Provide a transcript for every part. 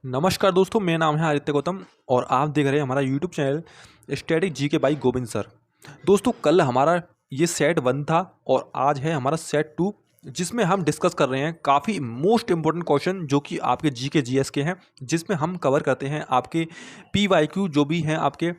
नमस्कार दोस्तों, मेरा नाम है आदित्य गौतम और आप देख रहे हैं हमारा यूट्यूब चैनल स्टैटिक जी के बाई गोविंद सर। दोस्तों, कल हमारा ये सेट 1 था और आज है हमारा सेट 2, जिसमें हम डिस्कस कर रहे हैं काफ़ी मोस्ट इंपॉर्टेंट क्वेश्चन जो कि आपके जी के जीएस के हैं, जिसमें हम कवर करते हैं आपके पीवाईक्यू जो भी हैं आपके,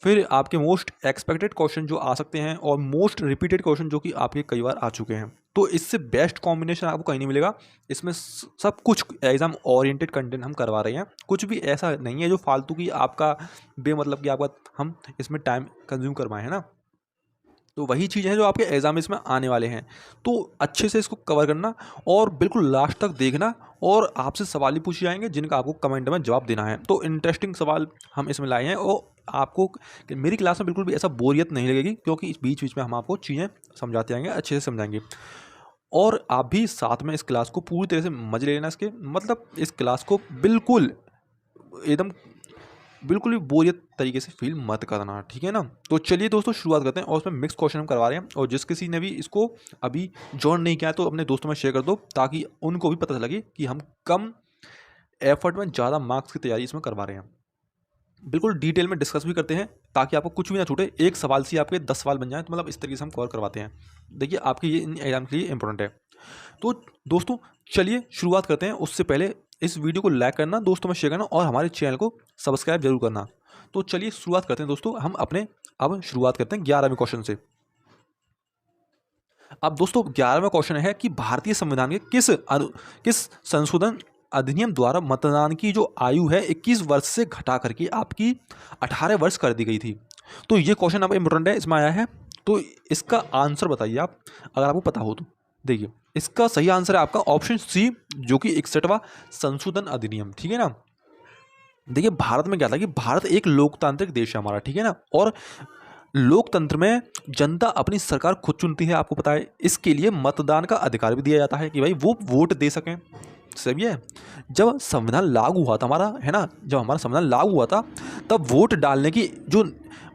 फिर आपके मोस्ट एक्सपेक्टेड क्वेश्चन जो आ सकते हैं और मोस्ट रिपीटेड क्वेश्चन जो कि आपके कई बार आ चुके हैं। तो इससे बेस्ट कॉम्बिनेशन आपको कहीं नहीं मिलेगा। इसमें सब कुछ एग्जाम ओरिएंटेड कंटेंट हम करवा रहे हैं, कुछ भी ऐसा नहीं है जो फालतू की आपका बेमतलब की आपका हम इसमें टाइम कंज्यूम करवाएं, है ना। तो वही चीज़ है जो आपके एग्जाम इसमें आने वाले हैं। तो अच्छे से इसको कवर करना और बिल्कुल लास्ट तक देखना, और आपसे सवाल ही पूछे जाएंगे जिनका आपको कमेंट में जवाब देना है। तो इंटरेस्टिंग सवाल हम इसमें लाए हैं और आपको मेरी क्लास में बिल्कुल भी ऐसा बोरियत नहीं लगेगी, क्योंकि इस बीच बीच में हम आपको चीज़ें समझाते जाएंगे, अच्छे से समझाएंगे। और आप भी साथ में इस क्लास को पूरी तरह से मजे ले लेना। इसके मतलब इस क्लास को बिल्कुल एकदम बिल्कुल भी बोरियत तरीके से फील मत करना, ठीक है ना। तो चलिए दोस्तों शुरुआत करते हैं, और उसमें मिक्स क्वेश्चन हम करवा रहे हैं। और जिस किसी ने भी इसको अभी ज्वाइन नहीं किया है तो अपने दोस्तों में शेयर कर दो, ताकि उनको भी पता लगे कि हम कम एफर्ट में ज़्यादा मार्क्स की तैयारी इसमें करवा रहे हैं। बिल्कुल डिटेल में डिस्कस भी करते हैं ताकि आपको कुछ भी ना छूटे, एक सवाल से आपके 10 सवाल बन जाए। तो मतलब इस तरीके से हम कवर करवाते हैं। देखिए, आपके ये इन एग्जाम के लिए इंपॉर्टेंट है। तो दोस्तों चलिए शुरुआत करते हैं। उससे पहले इस वीडियो को लाइक करना, दोस्तों में शेयर करना और हमारे चैनल को सब्सक्राइब जरूर करना। तो चलिए शुरुआत करते हैं दोस्तों। हम अपने अब शुरुआत करते हैं 11वें क्वेश्चन से। अब दोस्तों 11वां क्वेश्चन है कि भारतीय संविधान के किस संशोधन अधिनियम द्वारा मतदान की जो आयु है 21 वर्ष से घटा करके आपकी 18 वर्ष कर दी गई थी। तो ये क्वेश्चन अब इम्पोर्टेंट है, इसमें आया है। तो इसका आंसर बताइए आप, अगर आपको पता हो तो। देखिए, इसका सही आंसर है आपका ऑप्शन सी, जो कि 61वां संशोधन अधिनियम, ठीक है ना। देखिए, भारत में क्या था कि भारत एक लोकतांत्रिक देश है हमारा, ठीक है ना। और लोकतंत्र में जनता अपनी सरकार खुद चुनती है, आपको पता है। इसके लिए मतदान का अधिकार भी दिया जाता है कि भाई वो वोट दे सकें। सही है। जब संविधान लागू हुआ था हमारा, है ना, जब हमारा संविधान लागू हुआ था, तब वोट डालने की जो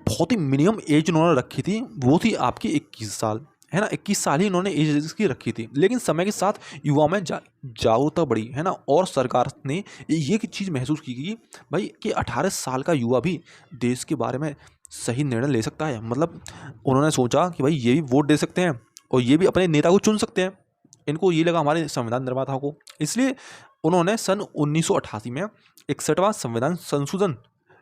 बहुत ही मिनिमम एज उन्होंने रखी थी वो थी आपकी 21 साल, है ना। 21 साल ही इन्होंने एज इसकी रखी थी। लेकिन समय के साथ युवाओं में जागरूकता बढ़ी, है ना। और सरकार ने ये चीज़ महसूस की कि भाई कि 18 साल का युवा भी देश के बारे में सही निर्णय ले सकता है। मतलब उन्होंने सोचा कि भाई ये भी वोट दे सकते हैं और ये भी अपने नेता को चुन सकते हैं। इनको ये लगा हमारे संविधान निर्माताओं को, इसलिए उन्होंने सन 1988 में 61वां संविधान संशोधन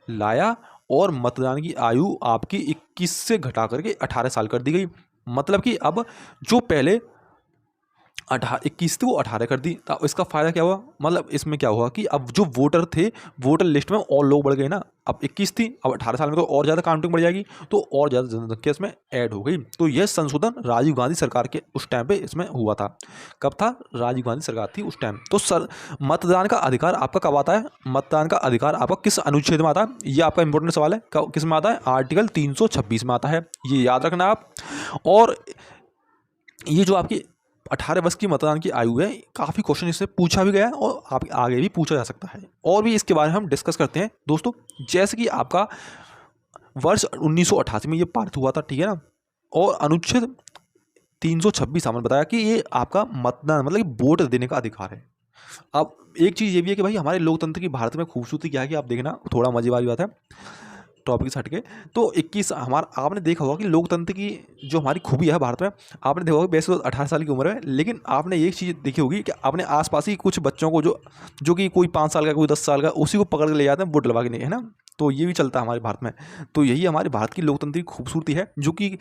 लाया और मतदान की आयु आपकी 21 से घटा करके 18 साल कर दी गई। मतलब कि अब जो पहले 21 थी वो 18 कर दी। तो इसका फ़ायदा क्या हुआ, मतलब इसमें क्या हुआ कि अब जो वोटर थे, वोटर लिस्ट में और लोग बढ़ गए ना। अब 21 थी, अब 18 साल में तो और ज़्यादा काउंटिंग बढ़ जाएगी, तो और ज़्यादा जनसंख्या इसमें ऐड हो गई। तो यह संशोधन राजीव गांधी सरकार के उस टाइम पे इसमें हुआ था। कब था, राजीव गांधी सरकार थी उस टाइम। तो सर, मतदान का अधिकार आपका कब आता है, मतदान का अधिकार आपका किस अनुच्छेद में आता है, ये आपका इंपॉर्टेंट सवाल है। किस में आता है, आर्टिकल 326 में आता है, ये याद रखना आप। और ये जो आपकी 18 वर्ष की मतदान की आयु है, काफ़ी क्वेश्चन इससे पूछा भी गया है और आप आगे भी पूछा जा सकता है। और भी इसके बारे में हम डिस्कस करते हैं दोस्तों। जैसे कि आपका वर्ष 1988 में ये पारित हुआ था, ठीक है ना। और अनुच्छेद 326 हमने बताया कि ये आपका मतदान मतलब कि वोट देने का अधिकार है। अब एक चीज़ ये भी है कि भाई हमारे लोकतंत्र की भारत में खूबसूरती क्या है कि आप देखना, थोड़ा मजे वाली बात है, टॉपिक से हट के। तो 21 हमारा आपने देखा होगा कि लोकतंत्र की जो हमारी खूबी है भारत में, आपने देखा होगा वैसे तो 18 साल की उम्र है, लेकिन आपने एक चीज़ देखी होगी कि अपने आसपास ही कुछ बच्चों को जो कि कोई 5 साल का, कोई 10 साल का, उसी को पकड़ के ले जाते हैं वोट डलवा के, नहीं, है ना। तो ये भी चलता है हमारे भारत में। तो यही हमारे भारत की लोकतंत्र की खूबसूरती है, जो कि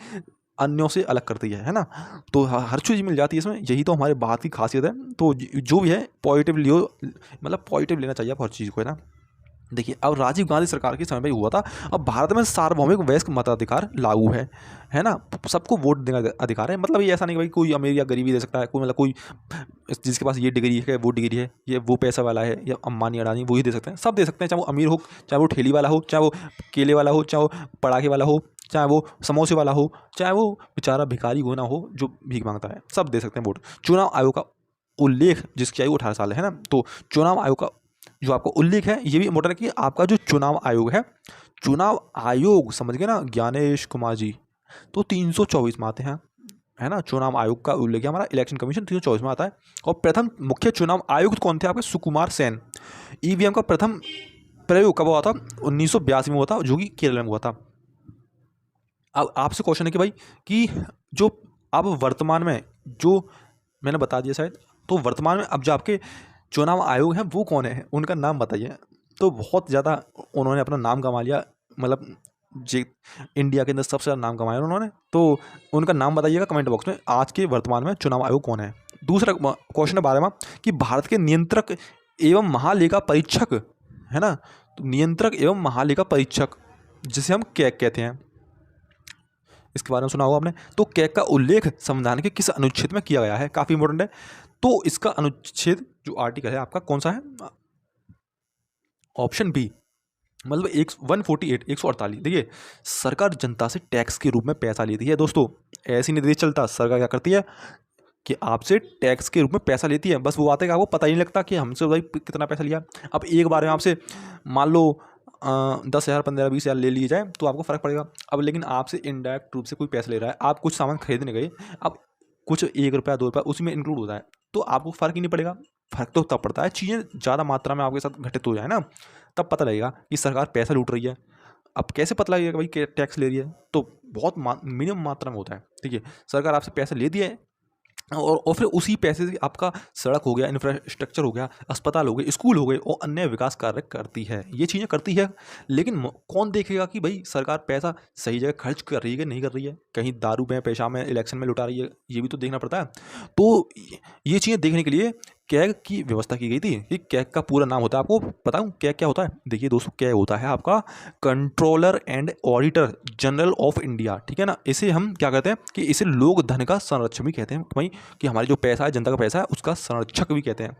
अन्यों से अलग करती है ना। तो हर चीज़ मिल जाती है इसमें, यही तो हमारे भारत की खासियत है। तो जो भी है पॉजिटिव लियो, मतलब पॉजिटिव लेना चाहिए आप हर चीज़ को, है ना। देखिए, अब राजीव गांधी सरकार के समय में हुआ था। अब भारत में सार्वभौमिक वयस्क मताधिकार लागू है ना। सबको वोट देने का अधिकार है। मतलब ये ऐसा नहीं कि भाई कोई अमीर या गरीब ही दे सकता है, कोई मतलब कोई जिसके पास ये डिग्री है, वो डिग्री है, ये वो पैसा वाला है, या अंबानी अडानी वो ही दे सकते हैं। सब दे सकते हैं, चाहे वो अमीर हो, चाहे वो ठेली वाला हो, चाहे वो केले वाला हो, चाहे वो पड़ाके वाला हो, चाहे वो समोसे वाला हो, चाहे वो बेचारा भिखारी हो ना हो जो भीख मांगता है, सब दे सकते हैं वोट। चुनाव आयोग का उल्लेख, जिसकी आयु 18 साल है ना। तो चुनाव आयोग का जो आपका उल्लेख है, ये भी इम्पोर्टेंट है कि आपका जो चुनाव आयोग है, चुनाव आयोग समझ गए ना, ज्ञानेश कुमार जी, तो 324 में आते हैं। है ना, चुनाव आयोग का उल्लेख है हमारा, इलेक्शन कमीशन 324 में आता है। और प्रथम मुख्य चुनाव आयुक्त कौन थे आपके? सुकुमार सेन। ईवीएम का प्रथम प्रयोग कब हुआ था? 1982 में हुआ था, जो कि केरल में हुआ था। अब आपसे क्वेश्चन है कि भाई कि जो अब वर्तमान में, जो मैंने बता दिया शायद, तो वर्तमान में अब जो आपके चुनाव आयोग हैं वो कौन है, उनका नाम बताइए। तो बहुत ज़्यादा उन्होंने अपना नाम कमा लिया, मतलब जी इंडिया के अंदर सबसे ज़्यादा नाम कमाया उन्होंने। तो उनका नाम बताइएगा कमेंट बॉक्स में, आज के वर्तमान में चुनाव आयोग कौन है। दूसरा क्वेश्चन है 12वां कि भारत के नियंत्रक एवं महालेखा परीक्षक, है ना, तो नियंत्रक एवं महालेखा परीक्षक जिसे हम कैग कहते हैं, इसके बारे में सुना होगा आपने। तो कैग का उल्लेख संविधान के किस अनुच्छेद में किया गया है? काफ़ी इंपॉर्टेंट है। तो इसका अनुच्छेद जो आर्टिकल है आपका कौन सा है? ऑप्शन बी, मतलब 148 देखिए, सरकार जनता से टैक्स के रूप में पैसा लेती है दोस्तों, ऐसे नहीं देश चलता। सरकार क्या करती है कि आपसे टैक्स के रूप में पैसा लेती है, बस वो बात है कि आपको पता ही नहीं लगता कि हमसे भाई कितना पैसा लिया। अब एक बार में आपसे मान लो 10,000 15,000 20,000 ले लिए जाए तो आपको फ़र्क पड़ेगा। अब लेकिन आपसे इनडायरेक्ट रूप से कोई पैसा ले रहा है, आप कुछ सामान खरीदने गए, अब कुछ 1 रुपया 2 रुपया उसी में इंक्लूड होता है, तो आपको फ़र्क ही नहीं पड़ेगा। फ़र्क तो तब पड़ता है चीज़ें ज़्यादा मात्रा में आपके साथ घटित हो जाए ना, तब पता लगेगा कि सरकार पैसा लूट रही है। अब कैसे पता लगेगा भाई कि टैक्स ले रही है? तो बहुत मिनिमम मात्रा में होता है। ठीक है, सरकार आपसे पैसा लेती है और फिर उसी पैसे से आपका सड़क हो गया, इंफ्रास्ट्रक्चर हो गया, अस्पताल हो गए, स्कूल हो गए और अन्य विकास कार्य करती है। ये चीज़ें करती है, लेकिन कौन देखेगा कि भाई सरकार पैसा सही जगह खर्च कर रही है कि नहीं कर रही है? कहीं दारू में, पेशाब में, इलेक्शन में लुटा रही है, ये भी तो देखना पड़ता है। तो ये चीज़ें देखने के लिए कैग की व्यवस्था की गई थी। कि कैग का पूरा नाम होता है, आपको बताऊँ कैग क्या होता है? देखिए दोस्तों, कैग होता है आपका controller and auditor general of India. ठीक है ना, इसे हम क्या कहते हैं कि इसे लोक धन का संरक्षण भी कहते हैं भाई, कि हमारी जो पैसा है, जनता का पैसा है, उसका संरक्षक भी कहते हैं।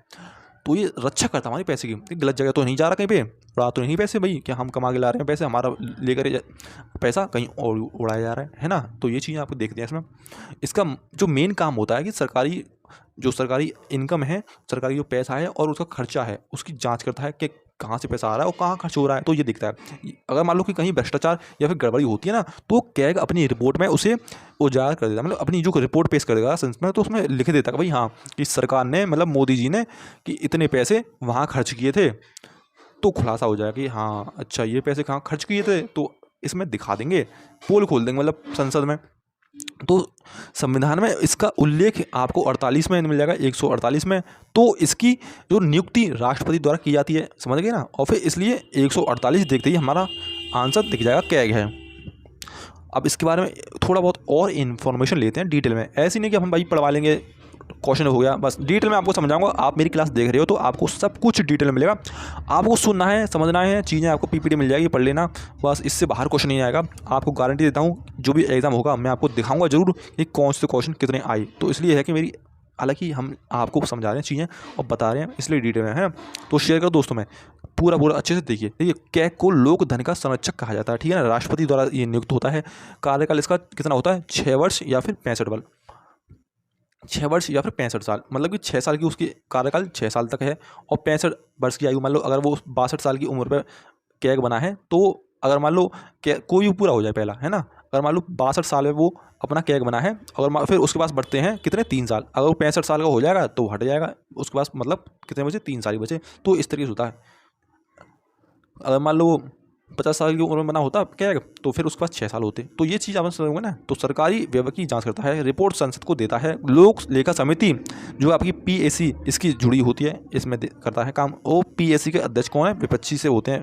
तो ये रक्षा करता है हमारे पैसे की, कि गलत जगह तो नहीं जा रहा कहीं पे, उड़ा तो नहीं पैसे भाई, क्या हम कमा के ला रहे हैं पैसे, हमारा लेकर पैसा कहीं और उड़ाया जा रहा है ना। तो ये चीज़ें आपको देखते हैं इसमें। इसका जो मेन काम होता है कि सरकारी इनकम है, सरकारी जो पैसा है और उसका खर्चा है, उसकी जांच करता है कि कहाँ से पैसा आ रहा है और कहाँ खर्च हो रहा है। तो ये दिखता है। अगर मान लो कि कहीं भ्रष्टाचार या फिर गड़बड़ी होती है ना, तो कैग अपनी रिपोर्ट में उसे उजागर कर देता है, मतलब अपनी जो रिपोर्ट पेश कर देगा संसद में, तो उसमें लिख देता है कि भाई हाँ, कि सरकार ने, मतलब मोदी जी ने, कि इतने पैसे वहाँ खर्च किए थे। तो खुलासा हो जाएगा कि हाँ अच्छा, ये पैसे कहाँ खर्च किए थे, तो इसमें दिखा देंगे, पोल खोल देंगे मतलब संसद में। तो संविधान में इसका उल्लेख आपको 48 में मिल जाएगा, 148 में। तो इसकी जो नियुक्ति राष्ट्रपति द्वारा की जाती है, समझ गए ना। और फिर इसलिए 148 देखते ही हमारा आंसर दिख जाएगा, कैग है। अब इसके बारे में थोड़ा बहुत और इन्फॉर्मेशन लेते हैं डिटेल में। ऐसे नहीं कि हम भाई पढ़वा लेंगे, क्वेश्चन हो गया, बस डिटेल में आपको समझाऊंगा। आप मेरी क्लास देख रहे हो तो आपको सब कुछ डिटेल में मिलेगा। आपको सुनना है, समझना है, चीज़ें आपको पीपीटी मिल जाएगी, पढ़ लेना, बस इससे बाहर क्वेश्चन नहीं आएगा। आपको गारंटी देता हूँ, जो भी एग्जाम होगा मैं आपको दिखाऊंगा जरूर कि कौन से क्वेश्चन कितने आए। तो इसलिए है कि मेरी, हालांकि हम आपको समझा रहे हैं चीज़ें और बता रहे हैं, इसलिए डिटेल में है ना। तो शेयर करो दोस्तों में, पूरा अच्छे से देखिए। देखिए, कैग को लोक धन का संरक्षक कहा जाता है, ठीक है ना, राष्ट्रपति द्वारा ये नियुक्त होता है। कार्यकाल इसका कितना होता है? 6 वर्ष या फिर 65 वर्ष, 6 वर्ष या फिर 65 साल, मतलब कि 6 साल की उसकी कार्यकाल 6 साल तक है। और 65 वर्ष की आयु, मान लो अगर वो 62 साल की उम्र पर कैग बना है, तो अगर मान लो कोई भी पूरा हो जाए पहला, है ना, अगर मान लो 62 साल में वो अपना कैग बना है, अगर फिर उसके पास बढ़ते हैं कितने, 3 साल। अगर वो 65 साल का हो जाएगा तो हट जाएगा, उसके पास मतलब कितने बचे, 3 साल ही बचे। तो इस तरीके से होता है। अगर मान लो 50 साल की उम्र में बना होता कैग, तो फिर उसके पास 6 साल होते। तो ये चीज़ आप समझोगे ना। तो सरकारी व्यय की जांच करता है, रिपोर्ट संसद को देता है। लोक लेखा समिति जो आपकी पीएसी इसकी जुड़ी होती है, इसमें करता है काम। वो पीएसी के अध्यक्ष कौन है? विपक्षी से होते हैं।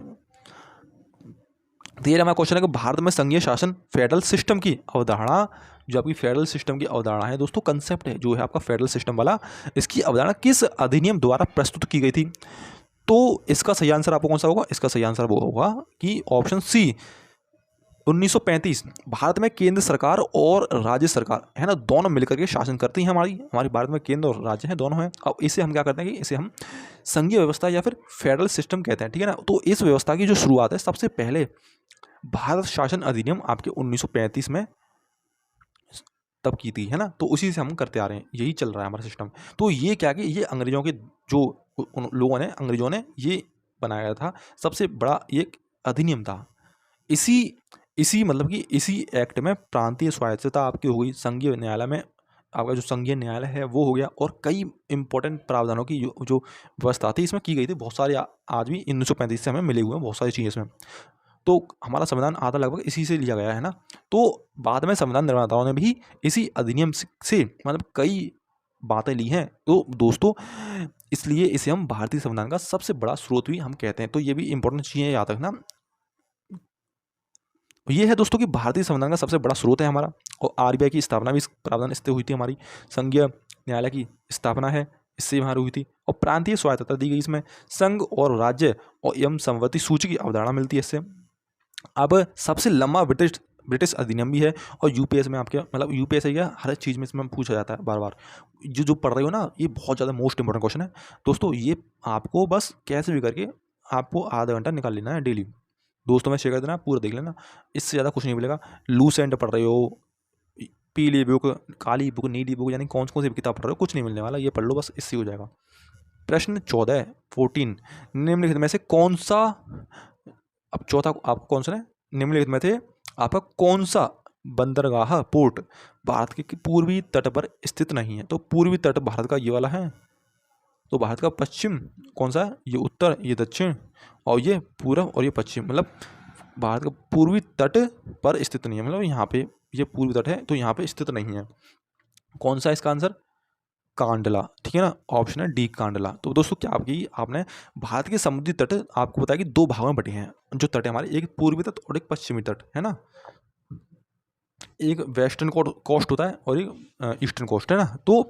तो ये हमारा क्वेश्चन है कि भारत में संघीय शासन फेडरल सिस्टम की अवधारणा, जो आपकी फेडरल सिस्टम की अवधारणा है दोस्तों, कंसेप्ट है जो है आपका फेडरल सिस्टम वाला, इसकी अवधारणा किस अधिनियम द्वारा प्रस्तुत की गई थी? तो इसका सही आंसर आपको कौन सा होगा? इसका सही आंसर वो होगा कि ऑप्शन सी, 1935। भारत में केंद्र सरकार और राज्य सरकार, है ना, दोनों मिलकर के शासन करती हैं। हमारी भारत में केंद्र और राज्य हैं, दोनों हैं। अब इसे हम क्या करते हैं कि इसे हम संघीय व्यवस्था या फिर फेडरल सिस्टम कहते हैं, ठीक है ना। तो इस व्यवस्था की जो शुरुआत है, सबसे पहले भारत शासन अधिनियम आपके 1935 में तब की थी, है ना। तो उसी से हम करते आ रहे हैं, यही चल रहा है हमारा सिस्टम। तो ये क्या कि ये अंग्रेजों के जो उन लोगों ने, अंग्रेजों ने ये बनाया था, सबसे बड़ा ये अधिनियम था। इसी इसी मतलब कि इसी एक्ट में प्रांतीय स्वायत्तता आपकी हो गई, संघीय न्यायालय में आपका जो संघीय न्यायालय है वो हो गया, और कई इंपॉर्टेंट प्रावधानों की जो व्यवस्था थी इसमें की गई थी। बहुत सारे आज भी 1935 से हमें मिले हुए हैं बहुत सारी चीज़ें इसमें। तो हमारा संविधान आधा लगभग इसी से लिया गया है ना। तो बाद में संविधान निर्माताओं ने भी इसी अधिनियम से मतलब कई बातें ली हैं। तो दोस्तों इसलिए इसे हम भारतीय संविधान का सबसे बड़ा स्रोत भी हम कहते हैं। तो ये भी इंपॉर्टेंट चीज़ें याद रखना। ये है दोस्तों कि भारतीय संविधान का सबसे बड़ा स्रोत है हमारा, और आरबीआई की स्थापना भी इस प्रावधान इससे हुई थी। हमारी संघीय न्यायालय की स्थापना है इससे हमारी हुई थी, और प्रांतीय स्वायत्तता दी गई इसमें। संघ और राज्य और एवं समवर्ती सूची की अवधारणा मिलती है इससे। अब सबसे लंबा ब्रिटिश अधिनियम भी है, और यूपीएस में आपके मतलब यूपीएस है हर चीज़ में इसमें पूछा जाता है बार बार। जो पढ़ रहे हो ना, ये बहुत ज़्यादा मोस्ट इंपॉर्टेंट क्वेश्चन है दोस्तों। ये आपको बस कैसे भी करके आपको आधा घंटा निकाल लेना है डेली। दोस्तों में शेयर कर देना, पूरा देख लेना, इससे ज़्यादा कुछ नहीं मिलेगा। लूस एंड पढ़ रहे हो, पीली बुक, काली बुक, नीली बुक, यानी कौन सी भी किताब पढ़ रहे हो, कुछ नहीं मिलने वाला, ये पढ़ लो बस, इससे हो जाएगा। प्रश्न 14 निम्नलिखित में से कौन सा, अब चौथा आपको कौन सा है, निम्नलिखित में थे आपका कौन सा बंदरगाह पोर्ट भारत के पूर्वी तट पर स्थित नहीं है। तो पूर्वी तट भारत का ये वाला है, तो भारत का पश्चिम कौन सा है, ये उत्तर, ये दक्षिण, और ये पूर्व, और ये पश्चिम। मतलब भारत का पूर्वी तट पर स्थित नहीं है, मतलब यहाँ पे ये पूर्वी तट है तो यहाँ पे स्थित नहीं है। कौन सा इसका आंसर, कांडला, ठीक है ना, ऑप्शन है डी कांडला। तो दोस्तों क्या आपकी आपने भारत के समुद्री तट आपको बताया कि दो भागों में बटे हैं जो तट है हमारे, एक पूर्वी तट और एक पश्चिमी तट, है ना। एक वेस्टर्न कोस्ट होता है और एक ईस्टर्न कोस्ट, है ना। तो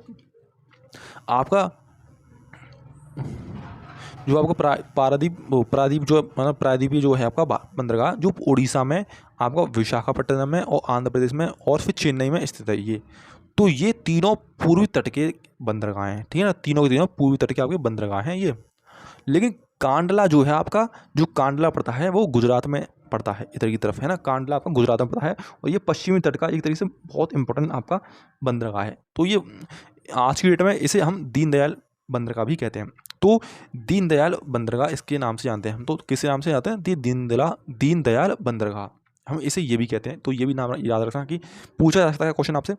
आपका जो आपका प्रायद्वीप जो मतलब प्रायद्वीपीय जो है आपका बंदरगाह जो उड़ीसा में, आपका विशाखापट्टनम में, और आंध्र प्रदेश में, और फिर चेन्नई में स्थित है ये। तो ये तीनों पूर्वी तट के बंदरगाह हैं, ठीक है ना, तीनों के तीनों पूर्वी तट के आपके बंदरगाह हैं ये। लेकिन कांडला जो है आपका, जो कांडला पड़ता है वो गुजरात में पड़ता है, इधर की तरफ, है ना। कांडला आपका गुजरात में पड़ता है, और ये पश्चिमी तट का एक तरीके से बहुत इंपॉर्टेंट आपका बंदरगाह है। तो ये आज की डेट में इसे हम दीनदयाल बंदरगाह भी कहते हैं। तो दीनदयाल बंदरगाह इसके नाम से जानते हैं हम। तो किस नाम से जानते हैं, दीनदयाल बंदरगाह, हम इसे ये भी कहते हैं। तो ये भी नाम याद रखना कि पूछा जा सकता है क्वेश्चन आपसे।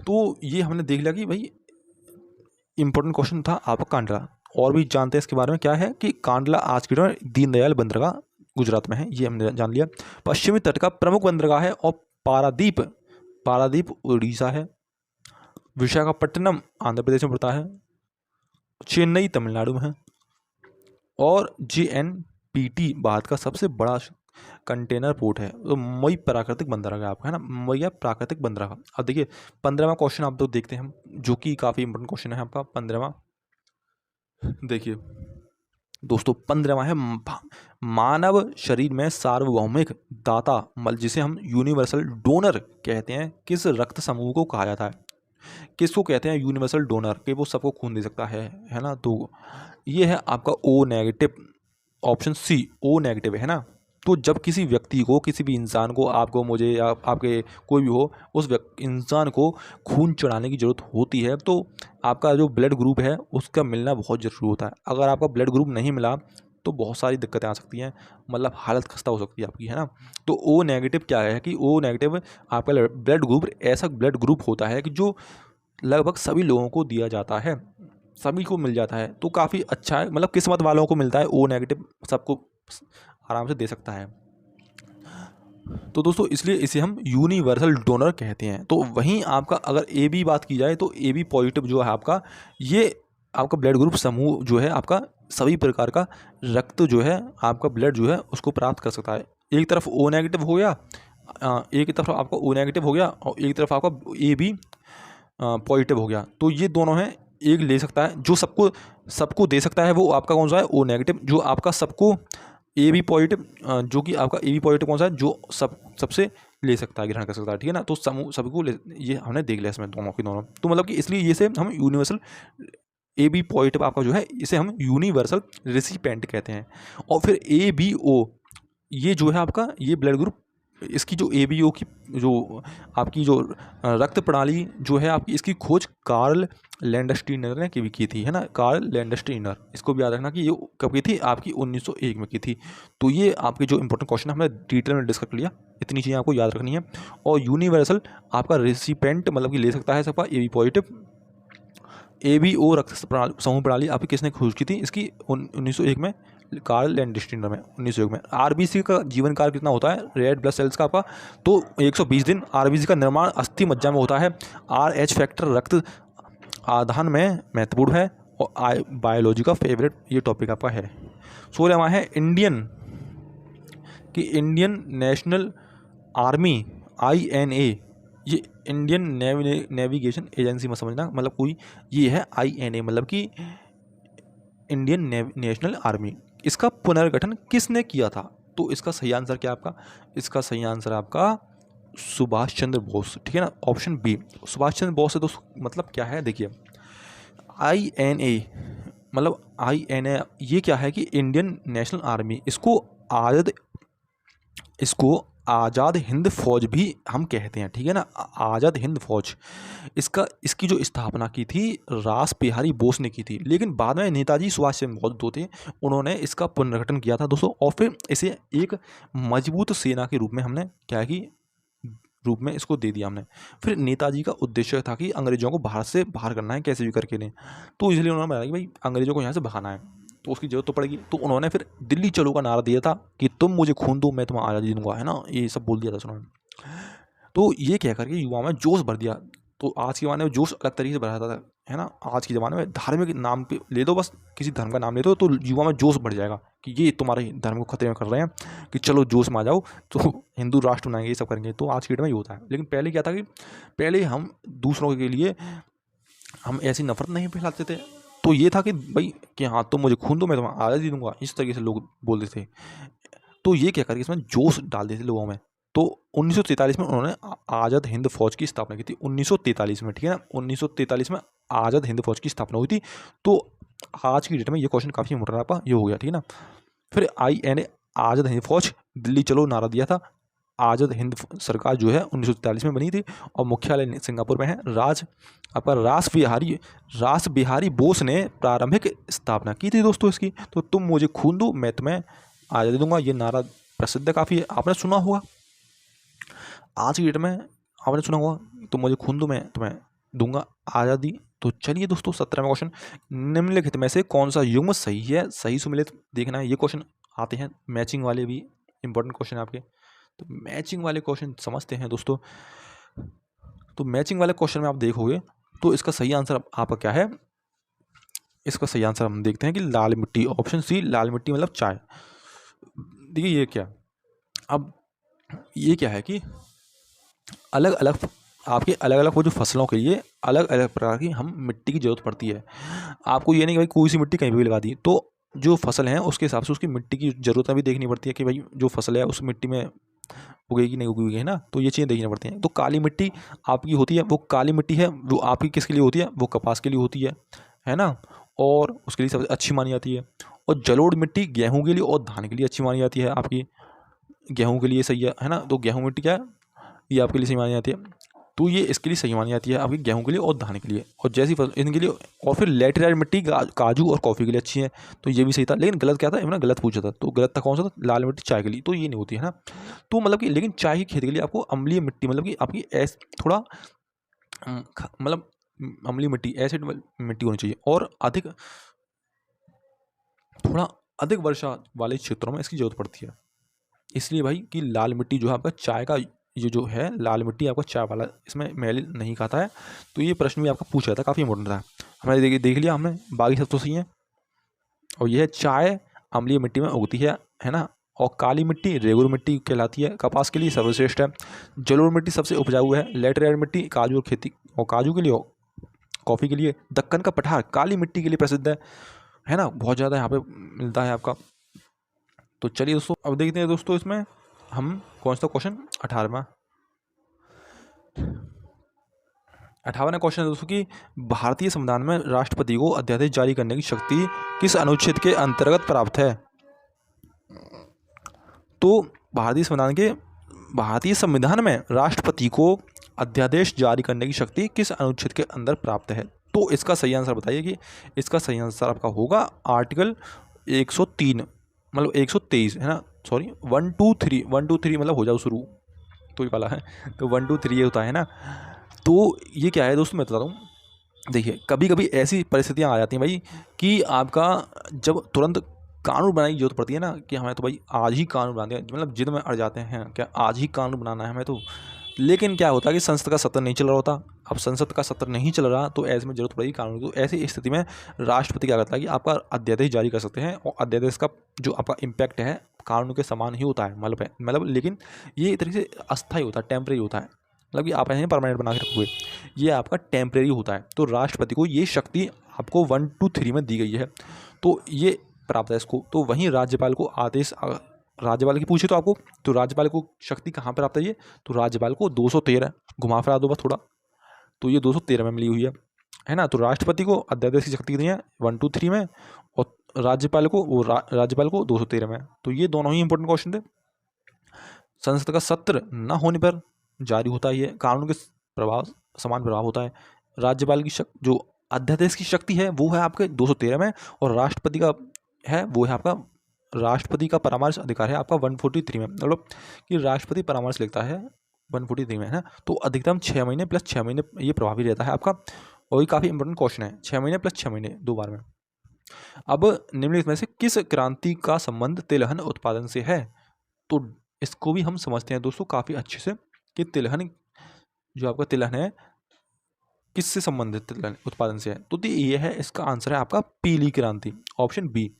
तो ये हमने देख लिया कि भाई इंपॉर्टेंट क्वेश्चन था आपका कांडला। और भी जानते हैं इसके बारे में, क्या है कि कांडला आज की डेट में दीनदयाल बंदरगाह गुजरात में है, ये हमने जान लिया। पश्चिमी तट का प्रमुख बंदरगाह है, और पारादीप उड़ीसा है, विशाखापट्टनम आंध्र प्रदेश में पड़ता है, चेन्नई तमिलनाडु में है, और JNPT भारत का सबसे बड़ा कंटेनर पोर्ट है। तो मई प्राकृतिक बंदरगाह आपका, है ना, मई प्राकृतिक बंदरगाह। अब देखिए 15वां क्वेश्चन आप लोग देखते हैं हम, जो कि काफ़ी इंपॉर्टेंट क्वेश्चन है आपका 15वां। देखिए दोस्तों 15वां है, मानव शरीर में सार्वभौमिक दाता जिसे हम यूनिवर्सल डोनर कहते हैं, किस रक्त समूह को कहा जाता है। किसको कहते हैं यूनिवर्सल डोनर, कि वो सबको खून दे सकता है ना। तो ये है आपका O negative, option C O negative, है ना। तो जब किसी व्यक्ति को, किसी भी इंसान को, आपको, मुझे, या आपके कोई भी हो, उस इंसान को खून चढ़ाने की ज़रूरत होती है, तो आपका जो ब्लड ग्रुप है उसका मिलना बहुत ज़रूरी होता है। अगर आपका ब्लड ग्रुप नहीं मिला तो बहुत सारी दिक्कतें आ सकती हैं, मतलब हालत खस्ता हो सकती है आपकी, है ना। तो O नेगेटिव क्या है कि O नेगेटिव आपका ब्लड ग्रुप ऐसा ब्लड ग्रुप होता है कि जो लगभग सभी लोगों को दिया जाता है, सभी को मिल जाता है। तो काफ़ी अच्छा है, मतलब किस्मत वालों को मिलता है। O नेगेटिव सबको आराम से दे सकता है। तो दोस्तों इसलिए इसे हम यूनिवर्सल डोनर कहते हैं। तो वहीं आपका अगर AB बात की जाए, तो AB पॉजिटिव जो है आपका, ये आपका ब्लड ग्रुप समूह जो है आपका सभी प्रकार का रक्त जो है आपका ब्लड जो है उसको प्राप्त कर सकता है। एक तरफ O नेगेटिव हो गया, एक तरफ आपका O नेगेटिव हो गया, और एक तरफ आपका AB पॉजिटिव हो गया। तो ये दोनों हैं, एक ले सकता है, जो सबको दे सकता है वो आपका कौन सा है, O नेगेटिव। जो आपका सबको AB पॉजिटिव, जो कि आपका AB पॉजिटिव कौन सा है, जो सबसे ले सकता है, ग्रहण कर सकता है, ठीक है ना। तो समूह सबको ये हमने देख लिया इसमें दोनों की दोनों। तो मतलब कि इसलिए ये से हम यूनिवर्सल AB पॉजिटिव आपका जो है, इसे हम यूनिवर्सल रेसिपिएंट कहते हैं। और फिर ABO, ये जो है आपका, ये ब्लड ग्रुप, इसकी जो ABO की जो आपकी जो रक्त प्रणाली जो है आपकी, इसकी खोज कार्ल लैंडस्टीनर ने की थी, है ना, कार्ल लैंडस्टीनर। इसको भी याद रखना कि ये कब की थी, आपकी 1901 में की थी। तो ये आपके जो इंपॉर्टेंट क्वेश्चन है हमने डिटेल में डिस्कस कर लिया, इतनी चीज़ें आपको याद रखनी है। और यूनिवर्सल आपका रेसिपेंट मतलब कि ले सकता है सबका ए बी पॉजिटिव। ABO रक्त समूह प्रणाली आपकी किसने खोज की थी, इसकी 1901 में कार्ल लैंडस्टीनर में 1901 में। RBC का जीवन काल कितना होता है रेड ब्लड सेल्स का आपका, तो 120 दिन। RBC का निर्माण अस्थि मज्जा में होता है। RH फैक्टर रक्त आधान में महत्वपूर्ण है। और बायोलॉजी का फेवरेट ये टॉपिक आपका है। 16वां है इंडियन नेशनल आर्मी INA, ये इंडियन नेविगेशन एजेंसी में समझना, मतलब कोई ये है INA मतलब कि इंडियन नेशनल आर्मी। इसका पुनर्गठन किसने किया था, तो इसका सही आंसर क्या आपका, इसका सही आंसर आपका सुभाष चंद्र बोस, ठीक है ना, ऑप्शन बी सुभाष चंद्र बोस है। तो मतलब क्या है देखिए, INA मतलब INA ये क्या है कि इंडियन नेशनल आर्मी, इसको आज़ाद हिंद फौज भी हम कहते हैं, ठीक है ना, आज़ाद हिंद फौज। इसकी जो स्थापना की थी रास बिहारी बोस ने की थी, लेकिन बाद में नेताजी सुभाष चंद्र बोस जो थे उन्होंने इसका पुनर्गठन किया था दोस्तों। और फिर इसे एक मजबूत सेना के रूप में हमने क्या की रूप में इसको दे दिया हमने। फिर नेताजी का उद्देश्य था कि अंग्रेजों को भारत से बाहर करना है कैसे भी करके नहीं, तो इसलिए उन्होंने बताया कि भाई अंग्रेजों को यहाँ से भगाना है, तो उसकी जरूरत तो पड़ेगी। तो उन्होंने फिर दिल्ली चलो का नारा दिया था कि तुम मुझे खून दो मैं तुम्हें आज़ादी दूंगा, है ना, ये सब बोल दिया था उन्होंने। तो ये कह करके युवाओं में जोश भर दिया। तो आज के ज़माने में जोश अलग तरीके से बढ़ाता था, है ना, आज के ज़माने में धार्मिक नाम पे ले दो, बस किसी धर्म का नाम ले दो तो युवा में जोश बढ़ जाएगा कि ये तुम्हारे धर्म को खतरे में कर रहे हैं, कि चलो जोश में आ जाओ तो हिंदू राष्ट्र बनाएंगे, ये सब करेंगे। तो आज की डेट में ये होता है। लेकिन पहले क्या था कि पहले हम दूसरों के लिए हम ऐसी नफरत नहीं फैलाते थे। तो ये था कि भाई कि हाँ तुम मुझे खून दो मैं तुम्हें आज़ादी दूंगा, इस तरीके से लोग बोलते थे। तो ये क्या करके इसमें जोश डाल देते लोगों में। तो 1943 में उन्होंने आज़ाद हिंद फौज की स्थापना की थी, 1943 में, ठीक है ना, 1943 में आज़ाद हिंद फौज की स्थापना हुई थी। तो आज की डेट में ये क्वेश्चन काफ़ी मोटा ये हो गया, ठीक है ना। फिर INA आज़ाद हिंद फौज, दिल्ली चलो नारा दिया था। आज़ाद हिंद सरकार जो है 1943 में बनी थी और मुख्यालय सिंगापुर में है। आपका रास बिहारी बोस ने प्रारंभिक स्थापना की थी दोस्तों इसकी। तो तुम मुझे खून दो मैं तुम्हें आज़ादी दूंगा, ये नारा प्रसिद्ध काफ़ी है, आपने सुना होगा। आज की डेट में आपने सुना होगा तुम मुझे खून दो मैं तुम्हें दूंगा आज़ादी। तो चलिए दोस्तों 17वां क्वेश्चन, निम्नलिखित में से कौन सा युग्म सही है, सही सुमेलित देखना है। ये क्वेश्चन आते हैं मैचिंग वाले भी इंपॉर्टेंट क्वेश्चन आपके। तो मैचिंग वाले क्वेश्चन समझते हैं दोस्तों। तो मैचिंग वाले क्वेश्चन में आप देखोगे तो इसका सही आंसर आपका क्या है, इसका सही आंसर हम देखते हैं कि लाल मिट्टी, ऑप्शन सी लाल मिट्टी मतलब चाय। देखिए ये क्या, अब ये क्या है कि अलग अलग वो जो फसलों के लिए अलग अलग प्रकार की हम मिट्टी की ज़रूरत पड़ती है। आपको ये नहीं कि भाई कोई सी मिट्टी कहीं भी लगा दी, तो जो फसल है उसके हिसाब से उसकी मिट्टी की ज़रूरत भी देखनी पड़ती है कि भाई जो फसल है उस मिट्टी में उगेगी नहीं उगेगी, है ना। तो ये चीज़ें देखनी पड़ती हैं। तो काली मिट्टी आपकी होती है, वो काली मिट्टी है वो आपकी किसके लिए होती है, वो कपास के लिए होती है ना, और उसके लिए सबसे अच्छी मानी जाती है। और जलोढ़ मिट्टी गेहूँ के लिए और धान के लिए अच्छी मानी जाती है, आपकी गेहूँ के लिए सही है ना। तो गेहूँ मिट्टी क्या है, ये आपके लिए सही मानी जाती है। तो ये इसके लिए सही मानी जाती है आपकी गेहूं के लिए और धान के लिए, और जैसी फसल इनके लिए। और फिर लैटेराइट मिट्टी काजू और कॉफ़ी के लिए अच्छी है। तो ये भी सही था, लेकिन गलत क्या था, मैंने गलत पूछा था। तो गलत था कौन सा था, लाल मिट्टी चाय के लिए, तो ये नहीं होती है ना। तो मतलब कि लेकिन चाय की खेती के लिए आपको अम्लीय मिट्टी मतलब कि आपकी थोड़ा मतलब अम्लीय मिट्टी एसिड मिट्टी होनी चाहिए, और थोड़ा अधिक वर्षा वाले क्षेत्रों में इसकी जरूरत पड़ती है। इसलिए भाई कि लाल मिट्टी जो है आपका चाय का, ये जो है लाल मिट्टी आपका चाय वाला इसमें मैल नहीं खाता है। तो ये प्रश्न भी आपका पूछा था, काफ़ी इंपॉर्टेंट था। हमने देख लिया हमने, बाकी सब तो सही है। और यह चाय अम्लीय मिट्टी में उगती है ना। और काली मिट्टी रेगुर मिट्टी कहलाती है, कपास के लिए सर्वश्रेष्ठ है। जलोढ़ मिट्टी सबसे उपजाऊ है। लैटेराइट मिट्टी काजू और खेती और काजू के लिए और कॉफ़ी के लिए। दक्कन का पठार काली मिट्टी के लिए प्रसिद्ध है ना, बहुत ज़्यादा यहाँ पे मिलता है आपका। तो चलिए दोस्तों अब देखते हैं दोस्तों इसमें हम कौन सा क्वेश्चन 18वां क्वेश्चन है दोस्तों कि भारतीय संविधान में राष्ट्रपति को अध्यादेश जारी करने की शक्ति किस अनुच्छेद के अंतर्गत प्राप्त है। तो भारतीय संविधान में राष्ट्रपति को अध्यादेश जारी करने की शक्ति किस अनुच्छेद के अंदर प्राप्त है। तो इसका सही आंसर बताइए कि इसका सही आंसर आपका होगा आर्टिकल 103 मतलब 123 है ना, सॉरी 1 2 3 मतलब हो जाओ शुरू, तो ये वाला है, तो 1 2 3 ये होता है ना। तो ये क्या है दोस्तों, मैं बताता हूँ। देखिए कभी कभी ऐसी परिस्थितियाँ आ जाती हैं भाई कि आपका जब तुरंत कानून बनाने की जरूरत पड़ती है ना, कि हमें तो भाई आज ही कानून बना दिया, मतलब जिद में अड़ जाते हैं क्या आज ही कानून बनाना है हमें तो। लेकिन क्या होता है कि संसद का सत्र नहीं चल रहा होता। अब संसद का सत्र नहीं चल रहा तो ऐसे में जरूरत पड़ेगी कानून की। तो ऐसी स्थिति में राष्ट्रपति क्या करता है कि आपका अध्यादेश जारी कर सकते हैं, और अध्यादेश का जो आपका इम्पैक्ट है कानून के समान ही होता है, मतलब लेकिन ये एक तरीके से अस्थायी होता है, टेम्परेरी होता है, मतलब कि आप ऐसे परमानेंट बना के रखोगे, ये आपका टेम्परेरी होता है। तो राष्ट्रपति को ये शक्ति आपको 1 2 3 में दी गई है, तो ये प्राप्त है इसको। तो वहीं राज्यपाल को आदेश, राज्यपाल की पूछे तो आपको, तो राज्यपाल को शक्ति कहाँ पर प्राप्त है ये, तो राज्यपाल को 213 घुमा फिरा दो बस थोड़ा, तो ये 213 में मिली हुई है ना। तो राष्ट्रपति को अध्यादेश की शक्ति कितनी है 1 2 3 में, और राज्यपाल को राज्यपाल को 213 में। तो ये दोनों ही इंपॉर्टेंट क्वेश्चन थे। संसद का सत्र न होने पर जारी होता है ये कानून के प्रभाव, समान प्रभाव होता है। राज्यपाल की जो अध्यादेश की शक्ति है वो है आपके 213 में, और राष्ट्रपति का है वो है आपका, राष्ट्रपति का परामर्श अधिकार है आपका 143 में, मतलब कि राष्ट्रपति परामर्श लिखता है 143 में, है ना। तो अधिकतम 6 महीने प्लस 6 महीने ये प्रभावी रहता है आपका, और ये काफ़ी इंपॉर्टेंट क्वेश्चन है, 6 महीने प्लस 6 महीने 2 बार में। अब निम्नलिखित में से किस क्रांति का संबंध तिलहन उत्पादन से है, तो इसको भी हम समझते हैं दोस्तों काफ़ी अच्छे से कि तिलहन, जो आपका तिलहन है किससे संबंधित तिलहन उत्पादन से है, तो ये है, इसका आंसर है आपका पीली क्रांति, ऑप्शन बी।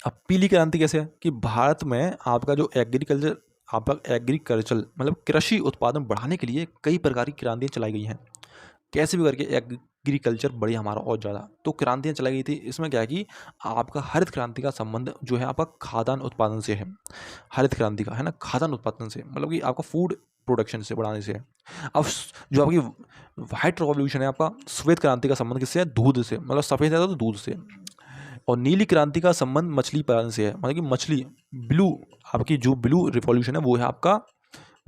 अब पीली क्रांति कैसे है कि भारत में आपका जो एग्रीकल्चर, आपका एग्रीकल्चर मतलब कृषि उत्पादन बढ़ाने के लिए कई प्रकार की क्रांतियाँ चलाई गई हैं। कैसे भी करके एग्रीकल्चर बढ़िया हमारा और ज़्यादा, तो क्रांतियाँ चलाई गई थी। इसमें क्या है कि आपका हरित क्रांति का संबंध जो है आपका खाद्यान्न उत्पादन से है, हरित क्रांति का है ना, खाद्यान्न उत्पादन से, मतलब कि आपका फूड प्रोडक्शन से बढ़ाने से है। अब जो आपकी व्हाइट रेवोल्यूशन है आपका, श्वेत क्रांति का संबंध किससे है, दूध से, मतलब सफ़ेद है तो दूध से। और नीली क्रांति का संबंध मछली पालन से है, मतलब कि मछली, ब्लू, आपकी जो ब्लू रिवॉल्यूशन है वो है आपका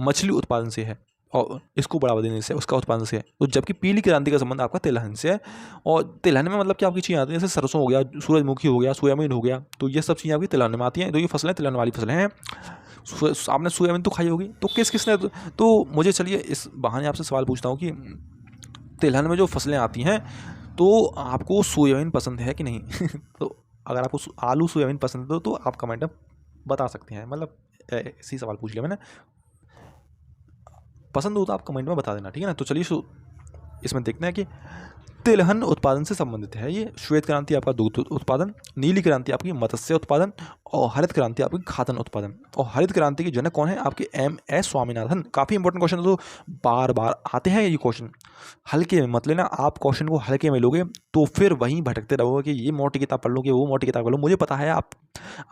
मछली उत्पादन से है, और इसको बढ़ावा देने से, उसका उत्पादन से है। तो जबकि पीली क्रांति का संबंध आपका तिलहन से है, और तिलहन में मतलब कि आपकी चीज़ें आती हैं, जैसे सरसों हो गया, सूरजमुखी हो गया, सोयाबीन हो गया, तो ये सब चीज़ें आपकी तिलहन में आती हैं। तो ये फसलें तिलहन वाली फसलें हैं। आपने सोयाबीन तो खाई होगी, तो किसने, तो मुझे चलिए इस बहाने आपसे सवाल पूछता हूँ कि तिलहन में जो फसलें आती हैं, तो आपको सोयाबीन पसंद है कि नहीं तो अगर आपको आलू सोयाबीन पसंद है तो आप कमेंट में बता सकते हैं, मतलब ऐसी सवाल पूछ लिया मैंने, पसंद हो तो आप कमेंट में बता देना, ठीक है ना। तो चलिए इसमें देखते हैं कि तिलहन उत्पादन से संबंधित है ये। श्वेत क्रांति आपका दूध उत्पादन, नीली क्रांति आपकी मत्स्य उत्पादन, और हरित क्रांति आपकी खाद्यान्न उत्पादन। और हरित क्रांति के जनक कौन है, आपके MS स्वामीनाथन। काफ़ी इंपॉर्टेंट क्वेश्चन है, तो बार बार आते हैं ये क्वेश्चन, हल्के में मत लेना। आप क्वेश्चन को हल्के में लोगे तो फिर वहीं भटकते रहोगे कि ये मोटी किताब पढ़ लो कि वो मोटी किताब पढ़ लो। मुझे पता है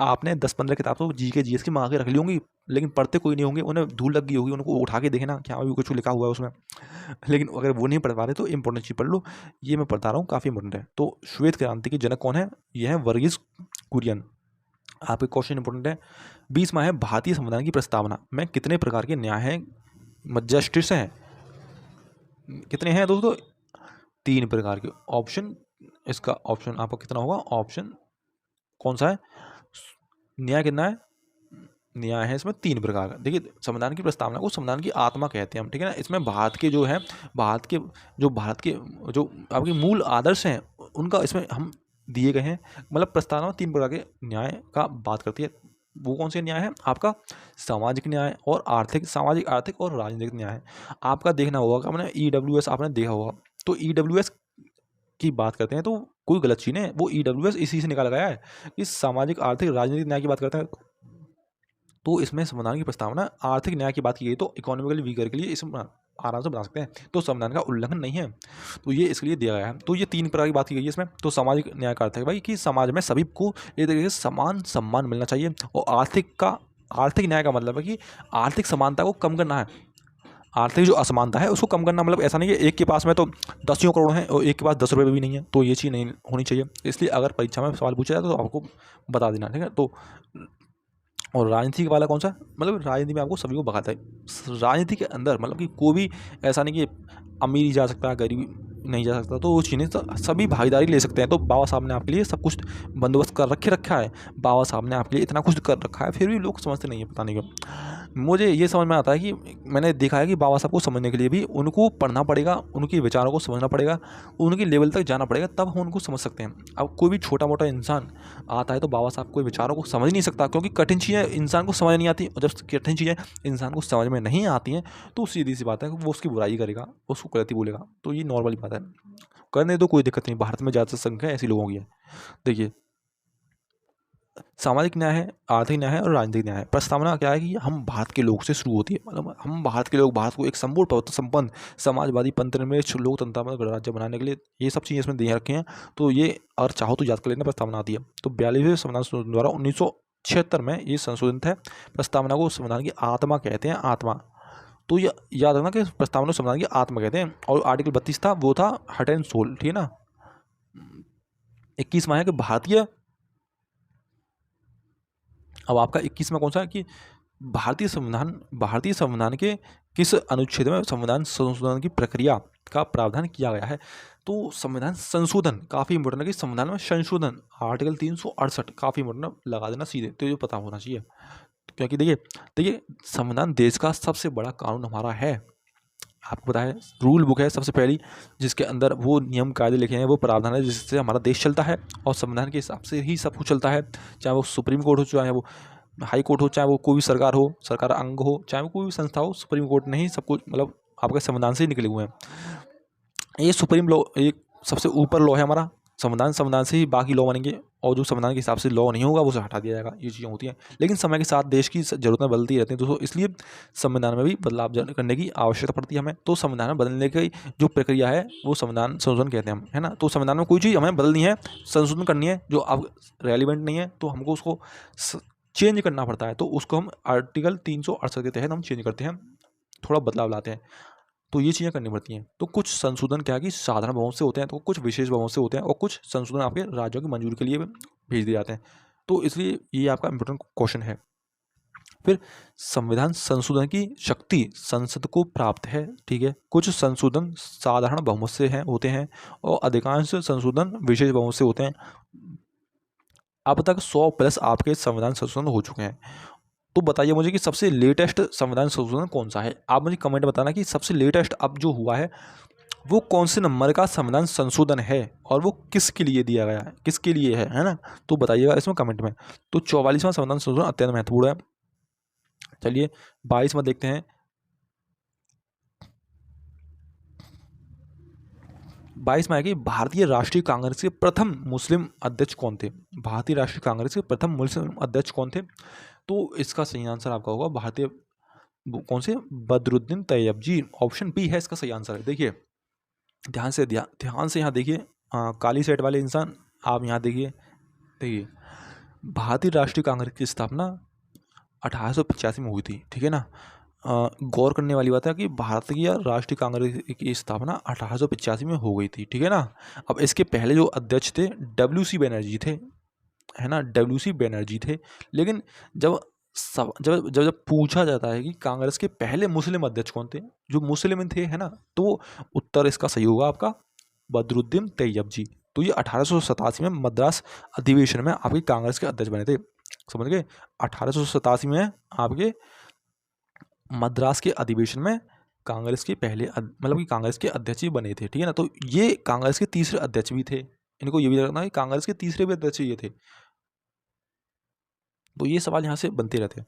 आपने 10-15 किताब तो GS की मांग के रख ली होंगी, लेकिन पढ़ते कोई नहीं होंगे, उन्हें धूल लग गई होगी, उनको उठा के देखना क्या अभी कुछ लिखा हुआ है उसमें। लेकिन अगर वो नहीं पढ़ पा रहे तो इंपॉर्टेंट चीज़ पढ़ लो, ये मैं पढ़ता रहा हूँ, काफ़ी इंपॉर्टेंट है। तो श्वेत क्रांति के जनक कौन है, ये है वर्गीस कुरियन। आपके क्वेश्चन इंपॉर्टेंट है। 20वां है भारतीय संविधान की प्रस्तावना में कितने प्रकार के न्याय हैं, जस्टिस हैं, कितने हैं दोस्तों, 3 प्रकार के। ऑप्शन, इसका ऑप्शन आपका कितना होगा, ऑप्शन कौन सा है, न्याय कितना है, न्याय है इसमें 3 प्रकार का। देखिए संविधान की प्रस्तावना को संविधान की आत्मा कहते हैं हम, ठीक है ना। इसमें भारत के जो है, भारत के जो आपके मूल आदर्श हैं उनका इसमें हम दिए गए हैं। मतलब प्रस्तावना 3 प्रकार के न्याय का बात करती है। वो कौन से न्याय है, आपका सामाजिक न्याय और आर्थिक, सामाजिक आर्थिक और राजनीतिक न्याय। आपका देखना होगा आपने EWS आपने देखा होगा, तो EWS की बात करते हैं तो कोई गलत चीज़ नहीं है, वो EWS इसी से निकाला गया है कि सामाजिक आर्थिक राजनीतिक न्याय की बात करते हैं। तो इसमें संविधान की प्रस्तावना आर्थिक न्याय की बात की गई तो इकोनॉमिकली वीकर के लिए इसमें आराम से बना सकते हैं, तो संविधान का उल्लंघन नहीं है, तो ये इसके लिए दिया गया है। तो ये 3 प्रकार की बात की गई है इसमें। तो सामाजिक न्याय का अर्थ है भाई कि समाज में सभी को एक तरीके से समान सम्मान मिलना चाहिए, और आर्थिक न्याय का मतलब है कि आर्थिक समानता को कम करना है, आर्थिक जो असमानता है उसको कम करना। मतलब ऐसा नहीं है एक के पास में तो 10 करोड़ हैं और एक के पास 10 रुपये भी नहीं है, तो ये चीज़ नहीं होनी चाहिए। इसलिए अगर परीक्षा में सवाल पूछा जाए तो आपको बता देना, ठीक है। तो और राजनीति वाला कौन सा, मतलब राजनीति में आपको सभी को भगाता है। राजनीति के अंदर मतलब कि कोई भी ऐसा नहीं कि अमीर ही जा सकता है, गरीब नहीं जा सकता, तो वो चीज़ें सभी भागीदारी ले सकते हैं। तो बाबा साहब ने आपके लिए सब कुछ बंदोबस्त कर रखा है, बाबा साहब ने आपके लिए इतना कुछ कर रखा है, फिर भी लोग समझते नहीं है, पता नहीं क्यों। मुझे ये समझ में आता है कि मैंने देखा है कि बाबा साहब को समझने के लिए भी उनको पढ़ना पड़ेगा, उनके विचारों को समझना पड़ेगा, उनकी लेवल तक जाना पड़ेगा, तब हम उनको समझ सकते हैं। अब कोई भी छोटा मोटा इंसान आता है तो बाबा साहब के विचारों को समझ नहीं सकता, क्योंकि कठिन चीज़ें इंसान को समझ नहीं आती, और जब कठिन चीज़ें इंसान को समझ में नहीं आती हैं तो सीधी सी बात है वो उसकी बुराई करेगा, उसको गलती बोलेगा, तो ये नॉर्मल बात है। करने दो, कोई दिक्कत नहीं, भारत में ज़्यादातर संख्या ऐसी लोगों की है। देखिए, सामाजिक न्याय है, आर्थिक न्याय है और राजनीतिक न्याय है। प्रस्तावना क्या है कि हम भारत के लोग से शुरू होती है, मतलब हम भारत के लोग भारत को एक संपूर्ण प्रभुत्व संपन्न समाजवादी पंथनिरपेक्ष लोकतंत्रात्मक गणराज्य बनाने के लिए ये सब चीज़ें इसमें दे रखी हैं। तो ये और चाहो तो याद कर लेना, प्रस्तावना आती है। तो 42वें संविधान संशोधन द्वारा 1976 में ये संशोधित है। प्रस्तावना को संविधान की आत्मा कहते हैं, आत्मा। तो ये याद रखना कि प्रस्तावना को संविधान की आत्मा कहते हैं। और आर्टिकल 32 था, वो था हार्ट एंड सोल, ठीक है ना। 21वां है कि भारतीय, अब आपका 21वां कौन सा है कि भारतीय संविधान के किस अनुच्छेद में संविधान संशोधन की प्रक्रिया का प्रावधान किया गया है। तो संविधान संशोधन काफ़ी इंपॉर्टेंट है कि संविधान में संशोधन आर्टिकल 368 काफ़ी इंपॉर्टेंट, लगा देना सीधे, तो ये पता होना चाहिए। क्योंकि देखिए संविधान देश का सबसे बड़ा कानून हमारा है, आपको पता है। रूल बुक है सबसे पहली, जिसके अंदर वो नियम कायदे लिखे हैं, वो प्रावधान है जिससे हमारा देश चलता है, और संविधान के हिसाब से ही सब कुछ चलता है। चाहे वो सुप्रीम कोर्ट हो, चाहे वो हाई कोर्ट हो, चाहे वो कोई भी सरकार हो, सरकार अंग हो, चाहे वो कोई भी संस्था हो, सुप्रीम कोर्ट नहीं, सब कुछ मतलब आपके संविधान से ही निकले हुए हैं। ये सुप्रीम लॉ, एक सबसे ऊपर लॉ है हमारा संविधान, संविधान से ही बाकी लॉ बनेंगे, और जो संविधान के हिसाब से लॉ नहीं होगा वो उसे हटा दिया जाएगा। ये चीज़ें होती हैं, लेकिन समय के साथ देश की ज़रूरतें बदलती रहती हैं दोस्तों, इसलिए संविधान में भी बदलाव करने की आवश्यकता पड़ती है हमें। तो संविधान में बदलने की जो प्रक्रिया है वो संविधान संशोधन कहते हैं हम, है ना। तो संविधान में कोई चीज़ हमें बदलनी है, संशोधन करनी है, जो अब रेलिवेंट नहीं है तो हमको उसको चेंज करना पड़ता है। तो उसको हम आर्टिकल 368 के तहत हम चेंज करते हैं, थोड़ा बदलाव लाते हैं। तो ये चीज़ें करनी पड़ती हैं। तो कुछ संशोधन क्या है कि साधारण बहुमत से होते हैं, तो कुछ विशेष बहुमत से होते हैं, और कुछ संशोधन आपके राज्यों की मंजूरी के लिए भेज दिए जाते हैं। तो इसलिए ये आपका इम्पोर्टेंट क्वेश्चन है। फिर संविधान संशोधन की शक्ति संसद को प्राप्त है, ठीक है। कुछ संशोधन साधारण बहुमत से होते हैं, और अधिकांश संशोधन विशेष बहुमत से होते हैं। अब तक 100+ आपके संविधान संशोधन हो चुके हैं। तो बताइए मुझे कि सबसे लेटेस्ट संविधान संशोधन कौन सा है। आप मुझे कमेंट बताना कि सबसे लेटेस्ट अब जो हुआ है वो कौन से नंबर का संविधान संशोधन है, और वो किसके लिए दिया गया है, किसके लिए है ना। तो बताइएगा इसमें कमेंट में। तो 44वां संविधान संशोधन अत्यंत महत्वपूर्ण है। चलिए 22 में देखते हैं। 22 में है कि भारतीय राष्ट्रीय कांग्रेस के प्रथम मुस्लिम अध्यक्ष कौन थे। भारतीय राष्ट्रीय कांग्रेस के प्रथम मुस्लिम अध्यक्ष कौन थे। तो इसका सही आंसर आपका होगा भारतीय कौन से, बदरुद्दीन तैयब जी। ऑप्शन बी है इसका सही आंसर है। देखिए ध्यान से यहाँ देखिए, काली शर्ट वाले इंसान, आप यहाँ देखिए भारतीय राष्ट्रीय कांग्रेस की स्थापना 1885 में हुई थी, ठीक है ना। गौर करने वाली बात है कि भारतीय राष्ट्रीय कांग्रेस की स्थापना 1885 में हो गई थी, ठीक है ना। अब इसके पहले जो अध्यक्ष थे WC बनर्जी थे, है ना, WC बनर्जी थे। लेकिन जब जब जब जब पूछा जाता है कि कांग्रेस के पहले मुस्लिम अध्यक्ष कौन थे, जो मुस्लिम थे, है ना, तो उत्तर इसका सही होगा आपका बदरुद्दीन तैयब जी। तो ये 1887 में मद्रास अधिवेशन में आपके कांग्रेस के अध्यक्ष बने थे, समझ गए। 1887 में आपके मद्रास के अधिवेशन में कांग्रेस के पहले मतलब कि कांग्रेस के अध्यक्ष ही बने थे, ठीक है ना। तो ये कांग्रेस के तीसरे अध्यक्ष भी थे, इनको ये भी रखना है कि कांग्रेस के तीसरे भी अध्यक्ष ये थे। तो ये सवाल यहाँ से बनते रहते हैं।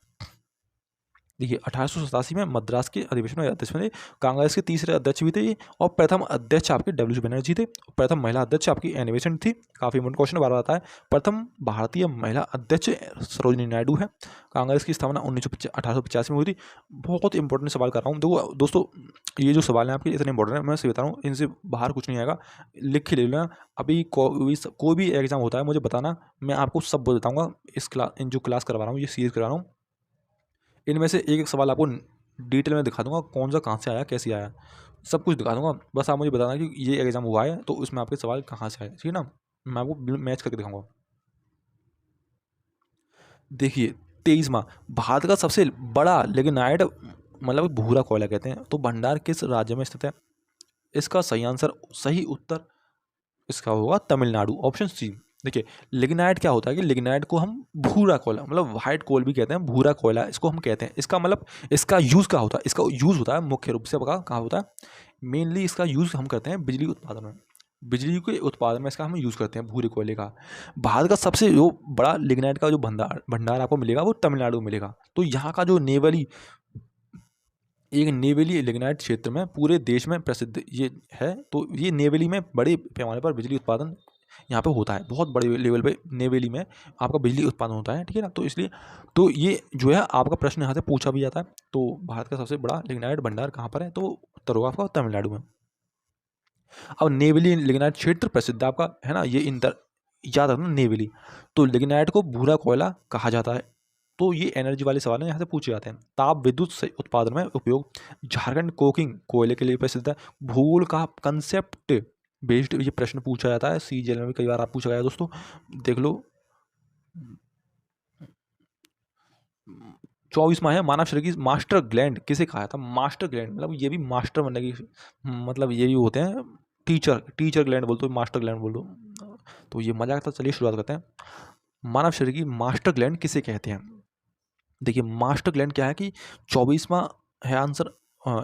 देखिए 1887 में मद्रास के अधिवेशन में अध्यक्ष बने, कांग्रेस के तीसरे अध्यक्ष भी थे ये, और प्रथम अध्यक्ष आपके WC बनर्जी थे, प्रथम महिला अध्यक्ष आपकी एनी बेसेंट थी। काफ़ी इंपॉर्टेंट क्वेश्चन बार बार आता है। प्रथम भारतीय महिला अध्यक्ष सरोजिनी नायडू है। कांग्रेस की स्थापना 1885 में हुई थी। बहुत इंपॉर्टेंट सवाल कर रहा हूँ, देखो दोस्तों ये जो सवाल है आपके इतने इंपॉर्टेंट है, मैं सही बता रहा हूँ, इनसे बाहर कुछ नहीं आएगा, लिख के ले लेना। अभी कोई भी एग्जाम होता है मुझे बताना, मैं आपको सब बताऊँगा। इस क्लास जो क्लास करवा रहा हूँ, ये सीरीज करवा रहा हूँ, इनमें से एक एक सवाल आपको डिटेल में दिखा दूंगा, कौन सा कहाँ से आया, कैसे आया, सब कुछ दिखा दूंगा। बस आप मुझे बताना कि ये एग्जाम हुआ है तो उसमें आपके सवाल कहाँ से आए, ठीक है ना। मैं आपको मैच करके दिखाऊंगा। देखिए 23वां, भारत का सबसे बड़ा लिग्नाइट मतलब भूरा कोयला कहते हैं, तो भंडार किस राज्य में स्थित है? इसका सही उत्तर इसका होगा तमिलनाडु, ऑप्शन सी। देखिए लिग्नाइट क्या होता है कि लिग्नाइट को हम भूरा कोयला मतलब वाइट कोल भी कहते हैं, भूरा कोयला इसको हम कहते हैं। इसका मतलब इसका यूज़ क्या होता है? इसका यूज़ होता है मुख्य रूप से कहाँ होता है? मेनली इसका यूज़ हम करते हैं बिजली उत्पादन में। बिजली के उत्पादन में इसका हम यूज़ करते हैं भूरे कोयले का। भारत का सबसे जो बड़ा लिग्नाइट का जो भंडार आपको मिलेगा वो तमिलनाडु में मिलेगा। तो यहाँ का जो नेवेली लिग्नाइट क्षेत्र में पूरे देश में प्रसिद्ध ये है। तो ये नेवेली में बड़े पैमाने पर बिजली उत्पादन यहाँ पे होता है, बहुत बड़े लेवल पे नेवेली में आपका बिजली उत्पादन होता है, ठीक है ना। तो इसलिए तो ये जो है आपका प्रश्न यहाँ से पूछा भी जाता है। तो भारत का सबसे बड़ा लिग्नाइट भंडार कहाँ पर है? तो उत्तर होगा आपका तमिलनाडु में। अब नेवेली लिग्नाइट क्षेत्र प्रसिद्ध आपका है ना, याद रखना नेवेली। तो लिग्नाइट को भूरा कोयला कहा जाता है। तो ये एनर्जी वाले सवाल हैं, यहाँ से पूछे जाते हैं। ताप विद्युत से उत्पादन में उपयोग, झारखंड कोकिंग कोयले के लिए प्रसिद्ध है। भूगोल का कंसेप्ट बेस्ड ये प्रश्न पूछा जाता है, CGL में भी कई बार आप पूछा गया है दोस्तों, देख लो। 24वां है, मानव शरीर की मास्टर ग्लैंड किसे कहा था? मास्टर ग्लैंड मतलब ये भी मास्टर बनने की मतलब ये भी होते हैं टीचर ग्लैंड बोल दो, मास्टर ग्लैंड बोल दो, तो ये मजाक था। चलिए शुरुआत करते हैं। मानव शरीर की मास्टर ग्लैंड किसे कहते हैं? देखिए मास्टर ग्लैंड क्या है कि 24वां है आंसर,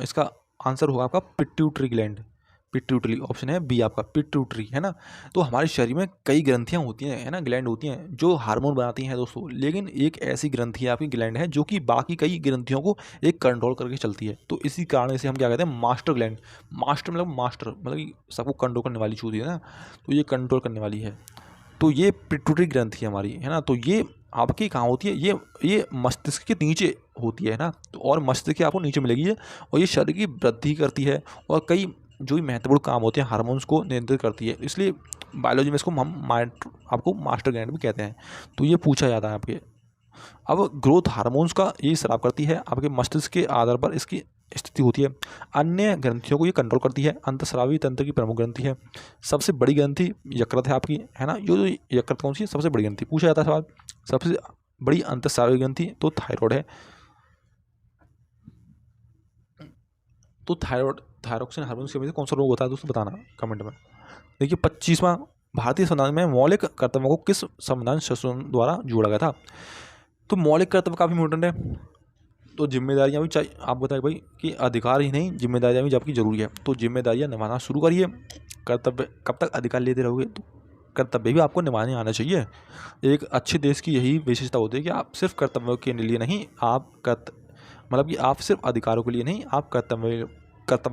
इसका आंसर होगा आपका पिट्यूटरी ग्लैंड। पिट्यूटरी ऑप्शन है बी आपका, पिट्यूटरी है ना। तो हमारे शरीर में कई ग्रंथियां होती हैं है ना, ग्लैंड होती हैं जो हार्मोन बनाती हैं दोस्तों, लेकिन एक ऐसी ग्रंथि है आपकी ग्लैंड है जो कि बाकी कई ग्रंथियों को एक कंट्रोल करके चलती है। तो इसी कारण से हम क्या कहते हैं? Master gland. मास्टर मतलब कि सबको कंट्रोल करने वाली चीज़ है ना, तो ये कंट्रोल करने वाली है। तो ये पिट्यूटरी ग्रंथि है हमारी है ना। तो ये आपकी कहाँ होती है? ये मस्तिष्क के नीचे होती है ना। तो और मस्तिष्क आपको नीचे मिलेगी है, और ये शरीर की वृद्धि करती है और कई जो भी महत्वपूर्ण काम होते हैं हार्मोन्स को नियंत्रित करती है। इसलिए बायोलॉजी में इसको हम आपको मास्टर ग्लैंड भी कहते हैं। तो ये पूछा जाता है आपके। अब ग्रोथ हार्मोन्स का ये स्राव करती है, आपके मस्तिष्क के आधार पर इसकी स्थिति होती है। अन्य ग्रंथियों को ये कंट्रोल करती है, अंतस्रावी तंत्र की प्रमुख ग्रंथि है। सबसे बड़ी ग्रंथि यकृत है आपकी है ना। ये जो यकृत कौन सी है? सबसे बड़ी ग्रंथि पूछा जाता है सवाल। सबसे बड़ी अंतस्रावी ग्रंथि तो थायराइड है। तो थायरोक्सिन हार्मोन की वजह से कौन सा रोग होता है दोस्तों, बताना कमेंट में। देखिए 25वां, भारतीय संविधान में मौलिक कर्तव्यों को किस संविधान संशोधन द्वारा जोड़ा गया था? तो मौलिक कर्तव्य काफ़ी इंपॉर्टेंट है। तो जिम्मेदारियां भी चाहिए, आप बताएं भाई कि अधिकार ही नहीं जिम्मेदारियां भी आपकी जरूरी है। तो जिम्मेदारियां निभाना शुरू करिए। कर्तव्य कब तक अधिकार लेते रहोगे? तो कर्तव्य भी आपको निभाने आना चाहिए। एक अच्छे देश की यही विशेषता होती है कि आप सिर्फ कर्तव्यों के लिए नहीं, मतलब कि आप सिर्फ अधिकारों के लिए नहीं, आप कर्तव्य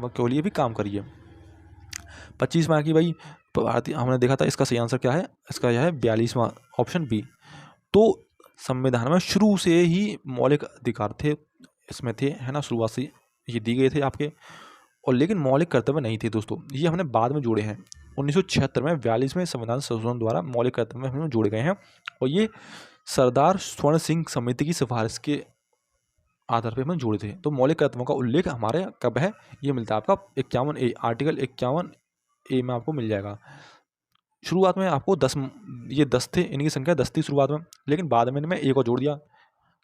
के लिए भी काम करिए। 25वां की भाई भारतीय हमने देखा था, इसका सही आंसर क्या है? इसका यह है 42वां, ऑप्शन बी। तो संविधान में शुरू से ही मौलिक अधिकार थे, इसमें थे है ना, शुरुआत से ये दी गए थे आपके। और लेकिन मौलिक कर्तव्य नहीं थे दोस्तों, ये हमने बाद में जोड़े हैं। 1976 में 42वें संविधान संशोधन द्वारा मौलिक कर्तव्य हमने जोड़े गए हैं, और ये सरदार स्वर्ण सिंह समिति की सिफारिश के आधार पर हमने जोड़े थे। तो मौलिक कर्तव्यों का उल्लेख हमारे कब है? ये मिलता है आपका 51A, आर्टिकल 51A में आपको मिल जाएगा। शुरुआत में आपको 10 थे, इनकी संख्या 10 थी शुरुआत में, लेकिन बाद में इनमें एक और जोड़ दिया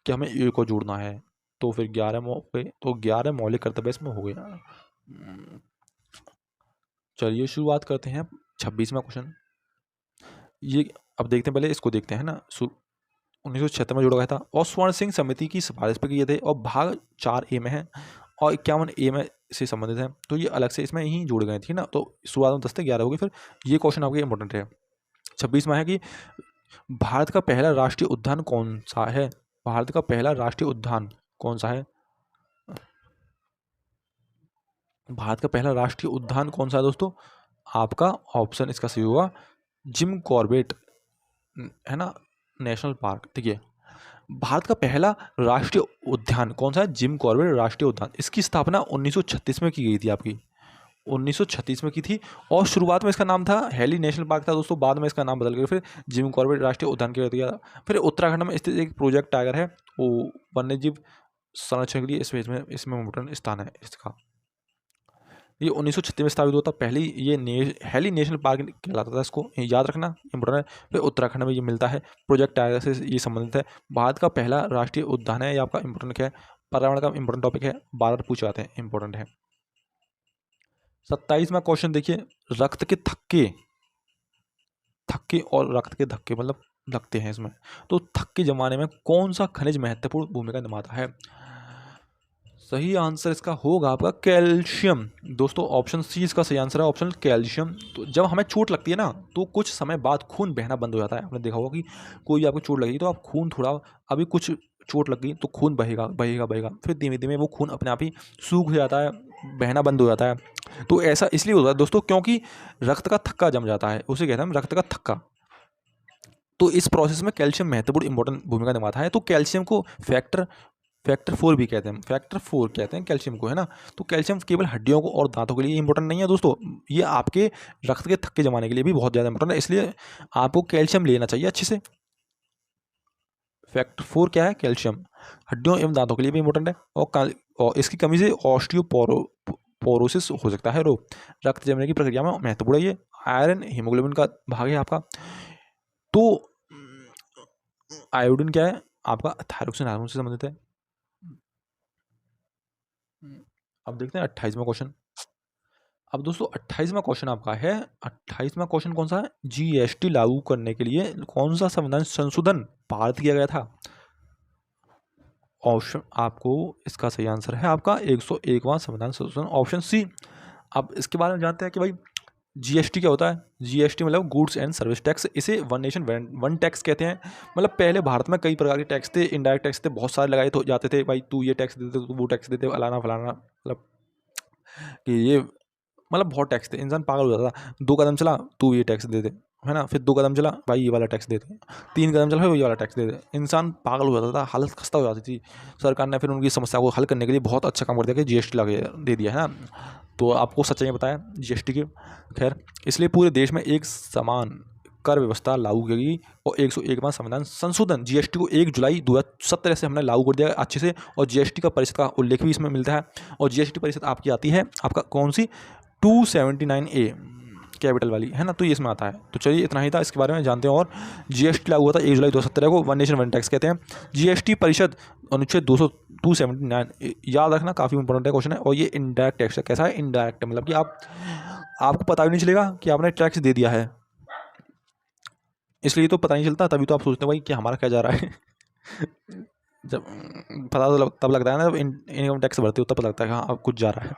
कि हमें एक और जोड़ना है, तो फिर 11 तो 11 मौलिक कर्तव्य इसमें हो गया। चलिए शुरुआत करते हैं 26वां क्वेश्चन। ये अब देखते हैं, पहले इसको देखते हैं ना। 1976 में जोड़ा गया था और स्वर्ण सिंह समिति की सिफारिश पर किए थे, और भाग 4A में है और 51A में से संबंधित है। तो ये अलग से इसमें ही जोड़े गए थे ना। तो शुरुआत में 10 थे, 11 हो गए। फिर ये क्वेश्चन आपके इंपॉर्टेंट है। 26वां है कि भारत का पहला राष्ट्रीय उद्यान कौन सा है? भारत का पहला राष्ट्रीय उद्यान कौन सा है? भारत का पहला राष्ट्रीय उद्यान कौन सा है दोस्तों? आपका ऑप्शन इसका सही होगा जिम कॉर्बेट है ना, नेशनल पार्क। देखिए भारत का पहला राष्ट्रीय उद्यान कौन सा है? जिम कॉर्बेट राष्ट्रीय उद्यान। इसकी स्थापना 1936 में की गई थी आपकी, 1936 में की थी। और शुरुआत में इसका नाम था हेली नेशनल पार्क था दोस्तों, बाद में इसका नाम बदल गया, फिर जिम कॉर्बेट राष्ट्रीय उद्यान कर दिया। फिर उत्तराखंड में स्थित एक प्रोजेक्ट टाइगर है, वो वन्यजीव संरक्षण के लिए इसमें इम्पोर्टेंट स्थान है इसका। ये 1936 में स्थापित हुआ था। पहली ये हेली नेशनल पार्क कहलाता था, इसको याद रखना इम्पोर्टेंट है। फिर उत्तराखंड में ये मिलता है। प्रोजेक्ट टाइगर से ये संबंधित है। भारत का पहला राष्ट्रीय उद्यान है। ये आपका इंपॉर्टेंट है, पर्यावरण का इंपॉर्टेंट टॉपिक है, बार बार पूछे जाते हैं, इंपॉर्टेंट है। 27वां क्वेश्चन देखिए, रक्त के थक्के और रक्त के धक्के मतलब लगते हैं इसमें, तो थक्के जमाने में कौन सा खनिज महत्वपूर्ण भूमिका निभाता है? सही आंसर इसका होगा आपका कैल्शियम। दोस्तों ऑप्शन सी इसका सही आंसर है, ऑप्शन कैल्शियम। तो जब हमें चोट लगती है ना, तो कुछ समय बाद खून बहना बंद हो जाता है। आपने देखा होगा कि कोई आपको चोट लगेगी तो आप खून थोड़ा, अभी कुछ चोट लग गई तो खून बहेगा बहेगा बहेगा, फिर धीमे धीमे वो खून अपने आप ही सूख जाता है, बहना बंद हो जाता है। तो ऐसा इसलिए होता है दोस्तों, क्योंकि रक्त का थक्का जम जाता है, उसे कहते हैं हम रक्त का थक्का। तो इस प्रोसेस में कैल्शियम महत्वपूर्ण इंपॉर्टेंट भूमिका निभाता है। तो कैल्शियम को फैक्टर 4 भी कहते हैं, फैक्टर 4 कहते हैं कैल्शियम को, है ना। तो कैल्शियम केवल हड्डियों को और दांतों के लिए इंपॉर्टेंट नहीं है दोस्तों, ये आपके रक्त के थक्के जमाने के लिए भी बहुत ज़्यादा इंपॉर्टेंट है, इसलिए आपको कैल्शियम लेना चाहिए अच्छे से। फैक्टर 4 क्या है? कैल्शियम। हड्डियों एवं दांतों के लिए भी इंपॉर्टेंट है, और इसकी कमी से ऑस्टियोपोरोसिस हो सकता है रोग। रक्त जमने की प्रक्रिया में महत्वपूर्ण है ये। आयरन हीमोग्लोबिन का भाग है आपका। तो आयोडीन क्या है? आपका थायरोक्सिन हार्मोन से संबंधित है। अब देखते हैं 28वां क्वेश्चन। अब दोस्तों 28वां क्वेश्चन आपका है, 28वां क्वेश्चन कौन सा है? जीएसटी लागू करने के लिए कौन सा संविधान संशोधन पारित किया गया था? ऑप्शन आपको इसका सही आंसर है आपका 101वां संविधान संशोधन, ऑप्शन सी। अब इसके बारे में जानते हैं कि भाई जीएसटी क्या होता है। जीएसटी मतलब गुड्स एंड सर्विस टैक्स, इसे वन नेशन वन टैक्स कहते हैं। मतलब पहले भारत में कई प्रकार के टैक्स थे, इनडायरेक्ट टैक्स थे, बहुत सारे लगाए तो जाते थे, भाई तू ये टैक्स देते, तू वो टैक्स देते, फलाना फलाना, मतलब कि ये मतलब बहुत टैक्स थे, इंसान पागल हो जाता था। 2 कदम चला तू ये टैक्स दे दे, है ना, फिर 2 कदम चला भाई ये वाला टैक्स दे दे, 3 कदम चला फिर ये वाला टैक्स दे दे, इंसान पागल हो जाता था, हालत खस्ता हो जाती थी। सरकार ने फिर उनकी समस्या को हल करने के लिए बहुत अच्छा काम कर दिया कि जीएसटी लगे दे दिया, है ना। तो आपको सच्चाई बताया जीएसटी की। खैर, इसलिए पूरे देश में एक समान कर व्यवस्था लागू की गई और 101वां संविधान संशोधन जीएसटी को 1 जुलाई 2017 से हमने लागू कर दिया अच्छे से। और जीएसटी का परिषद का उल्लेख भी इसमें मिलता है। और जीएसटी परिषद आपकी आती है आपका कौन सी? 279A कैपिटल वाली, है ना, तो ये इसमें आता है। तो चलिए इतना ही था, इसके बारे में जानते हैं। और जीएसटी लागू हुआ था 1 जुलाई 2017 को, वन नेशन वन टैक्स कहते हैं। जीएसटी परिषद अनुच्छेद 279 याद रखना, काफ़ी इंपॉर्टेंट है क्वेश्चन है। और ये इनडायरेक्ट टैक्स है। कैसा है? इनडायरेक्ट, मतलब कि आपको पता भी नहीं चलेगा कि आपने टैक्स दे दिया है, इसलिए तो पता नहीं चलता, तभी तो आप सोचते हो भाई कि हमारा क्या जा रहा है। जब पता तो तब लगता है ना, जब इनकम टैक्स भरते हो तब पता लगता है कि हाँ अब कुछ जा रहा है।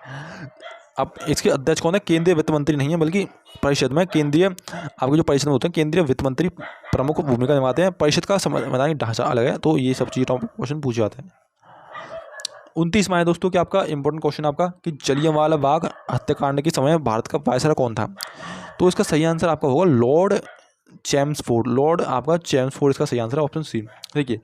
अब इसके अध्यक्ष कौन है? केंद्रीय वित्त मंत्री नहीं है, बल्कि परिषद में केंद्रीय आपके जो परिषद में होते हैं केंद्रीय वित्त मंत्री प्रमुख भूमिका निभाते हैं। परिषद का संवैधानिक ढांचा अलग है, तो ये सब चीज़ क्वेश्चन पूछे जाते हैं। 29वां है दोस्तों कि आपका इंपॉर्टेंट क्वेश्चन आपका कि जलियांवाला बाग हत्याकांड के समय भारत का वायसराय कौन था? तो इसका सही आंसर आपका होगा लॉर्ड चैम्सफोर्ड। लॉर्ड आपका चैम्सफोर्ड इसका सही आंसर है, ऑप्शन सी। देखिए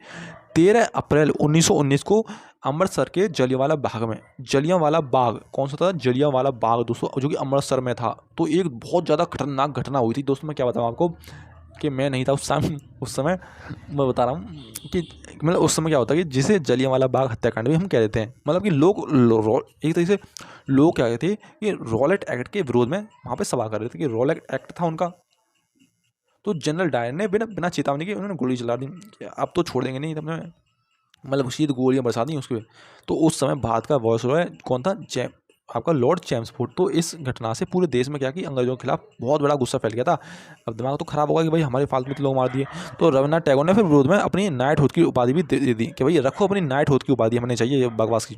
13 अप्रैल 1919 को अमृतसर के जलियांवाला बाग में, जलियांवाला बाग कौन सा था? जलियांवाला बाग दोस्तों, जो कि अमृतसर में था। तो एक बहुत ज़्यादा खतरनाक घटना हुई थी दोस्तों। मैं क्या बताऊँ आपको कि मैं नहीं था उस समय मैं बता रहा हूँ कि मतलब उस समय क्या होता है कि जिसे जलियांवाला बाग हत्याकांड भी हम कह देते हैं। मतलब कि लोग एक तरीके से लोग क्या कहते हैं कि रॉलेट एक्ट के विरोध में वहाँ पे सभा कर रहे थे, कि रॉलेट एक्ट था उनका। तो जनरल डायर ने बिना चेतावनी के उन्होंने गोली चला दी कि अब तो छोड़ देंगे नहीं, तब मतलब सीधी गोलियां बरसा दी उसके। तो उस समय भारत का वायसरॉय कौन था? आपका लॉर्ड चैम्सफोर्ड। तो इस घटना से पूरे देश में क्या कि अंग्रेजों के खिलाफ बहुत बड़ा गुस्सा फैल गया था। अब दिमाग तो खराब होगा कि भाई हमारे फालतू में लोग मार दिए। तो रविन्द्रनाथ टैगोर ने फिर विरोध में अपनी नाइटहुड की उपाधि भी दे दी कि भाई रखो अपनी नाइटहुड की उपाधि, हमें चाहिए ये बकवास की।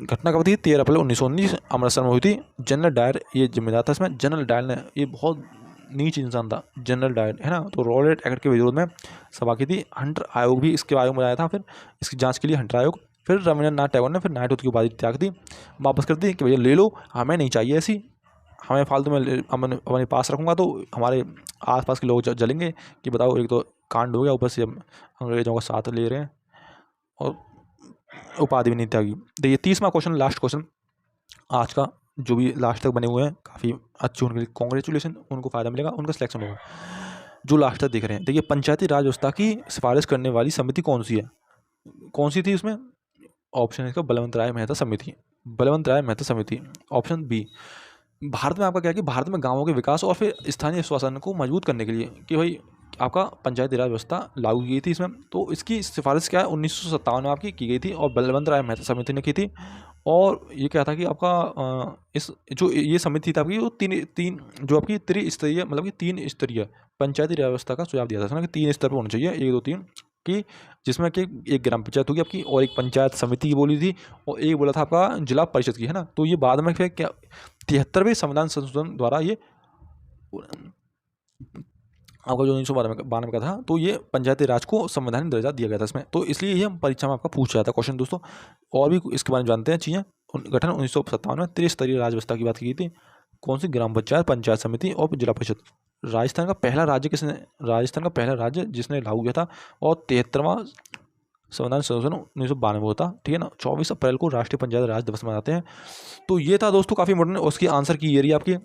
घटना कब थी? 13 अप्रैल 1919 अमृतसर में हुई थी। जनरल डायर ये जिम्मेदार था इसमें। जनरल डायर ने, ये बहुत नीच इंसान था जनरल डायर, है ना। तो रॉलेट एक्ट के विरोध में सभा की थी। हंटर आयोग भी इसके आयोग में आया था, फिर इसकी जांच के लिए हंटर आयोग। फिर रविन्द्रनाथ टैगोर ने फिर नाइटहुड की उपाधि त्याग दी, वापस कर दी कि भैया ले लो, हमें नहीं चाहिए ऐसी, हमें फालतू में अपने पास रखूँगा तो हमारे आसपास के लोग जलेंगे कि बताओ, एक तो कांड हो गया, ऊपर से हम अंग्रेजों का साथ ले रहे हैं और उपाधि भी नहीं त्यागी। देखिए 30वां क्वेश्चन, लास्ट क्वेश्चन आज का, जो भी लास्ट तक बने हुए हैं काफ़ी अच्छे, उनके लिए कॉन्ग्रेचुलेसन, उनको फ़ायदा मिलेगा, उनका सिलेक्शन होगा जो लास्ट तक देख रहे हैं। देखिए पंचायती राज व्यवस्था की सिफारिश करने वाली समिति कौन सी है? कौन सी थी उसमें? ऑप्शन इसका बलवंत राय मेहता समिति। बलवंत राय मेहता समिति। ऑप्शन बी, भारत में आपका क्या है कि भारत में गांवों के विकास और फिर स्थानीय शासन को मजबूत करने के लिए कि भाई आपका पंचायती राज व्यवस्था लागू की गई थी इसमें। तो इसकी सिफारिश क्या है 1957 में आपकी की गई थी और बलवंत राय मेहता समिति ने की थी। और ये क्या था कि आपका इस जो ये समिति थी आपकी वो तीन तीन जो आपकी त्रिस्तरीय मतलब कि 3 स्तरीय पंचायती राज व्यवस्था का सुझाव दिया था कि 3 स्तर पर होना चाहिए, 1 2 3 कि जिसमें कि एक ग्राम पंचायत होगी आपकी और एक पंचायत समिति की बोली थी और एक बोला था आपका जिला परिषद की, है ना। तो ये बाद में फिर क्या 73वें संविधान संशोधन द्वारा ये आपका जो 1992 का था तो ये पंचायती राज को संवैधानिक दर्जा दिया गया था इसमें। तो इसलिए ये हम परीक्षा में आपका पूछ जाता है क्वेश्चन दोस्तों। और भी इसके बारे में जानते हैं चीज़ें। गठन 1957 में त्रिस्तरीय राज व्यवस्था की बात की गई थी। कौन सी? ग्राम पंचायत, पंचायत समिति और जिला परिषद। राजस्थान का पहला राज्य किसने, राजस्थान का पहला राज्य जिसने लागू किया था और 73वां संविधान संशोधन 1992 में होता, ठीक है ना। 24 अप्रैल को राष्ट्रीय पंचायत राज दिवस मनाते हैं। तो ये था दोस्तों काफ़ी इंपॉर्टेंट। उसकी आंसर की ये रही आपकी।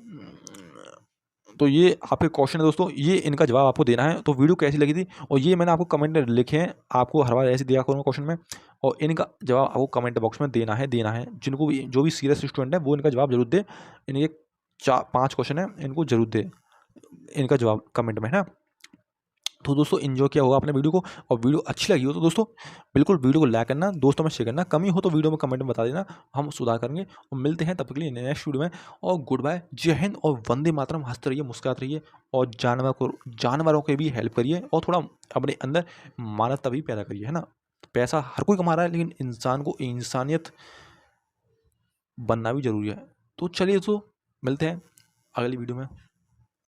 तो ये आपके क्वेश्चन है दोस्तों, ये इनका जवाब आपको देना है। तो वीडियो कैसी लगी थी और ये मैंने आपको कमेंट में लिखे हैं, आपको हर बार ऐसे दिया करूँगा क्वेश्चन में और इनका जवाब आपको कमेंट बॉक्स में देना है। जिनको भी जो भी सीरियस स्टूडेंट है वो इनका जवाब जरूर दे। इनके 4-5 क्वेश्चन है, इनको जरूर दे इनका जवाब कमेंट में, है ना। तो दोस्तों एंजॉय किया होगा आपने वीडियो को और वीडियो अच्छी लगी हो तो दोस्तों बिल्कुल वीडियो को लाइक करना, दोस्तों में शेयर करना। कमी हो तो वीडियो में कमेंट में बता देना, हम सुधार करेंगे। और मिलते हैं तब तक के लिए नेक्स्ट वीडियो में। और गुड बाय, जय हिंद और वंदे मातरम। हंसते रहिए, मुस्कुराते रहिए और जानवरों की भी हेल्प करिए और थोड़ा अपने अंदर मानवता भी पैदा करिए, है ना। पैसा हर कोई कमा रहा है लेकिन इंसान को इंसानियत बनना भी जरूरी है। तो चलिए दोस्तों मिलते हैं अगली वीडियो में।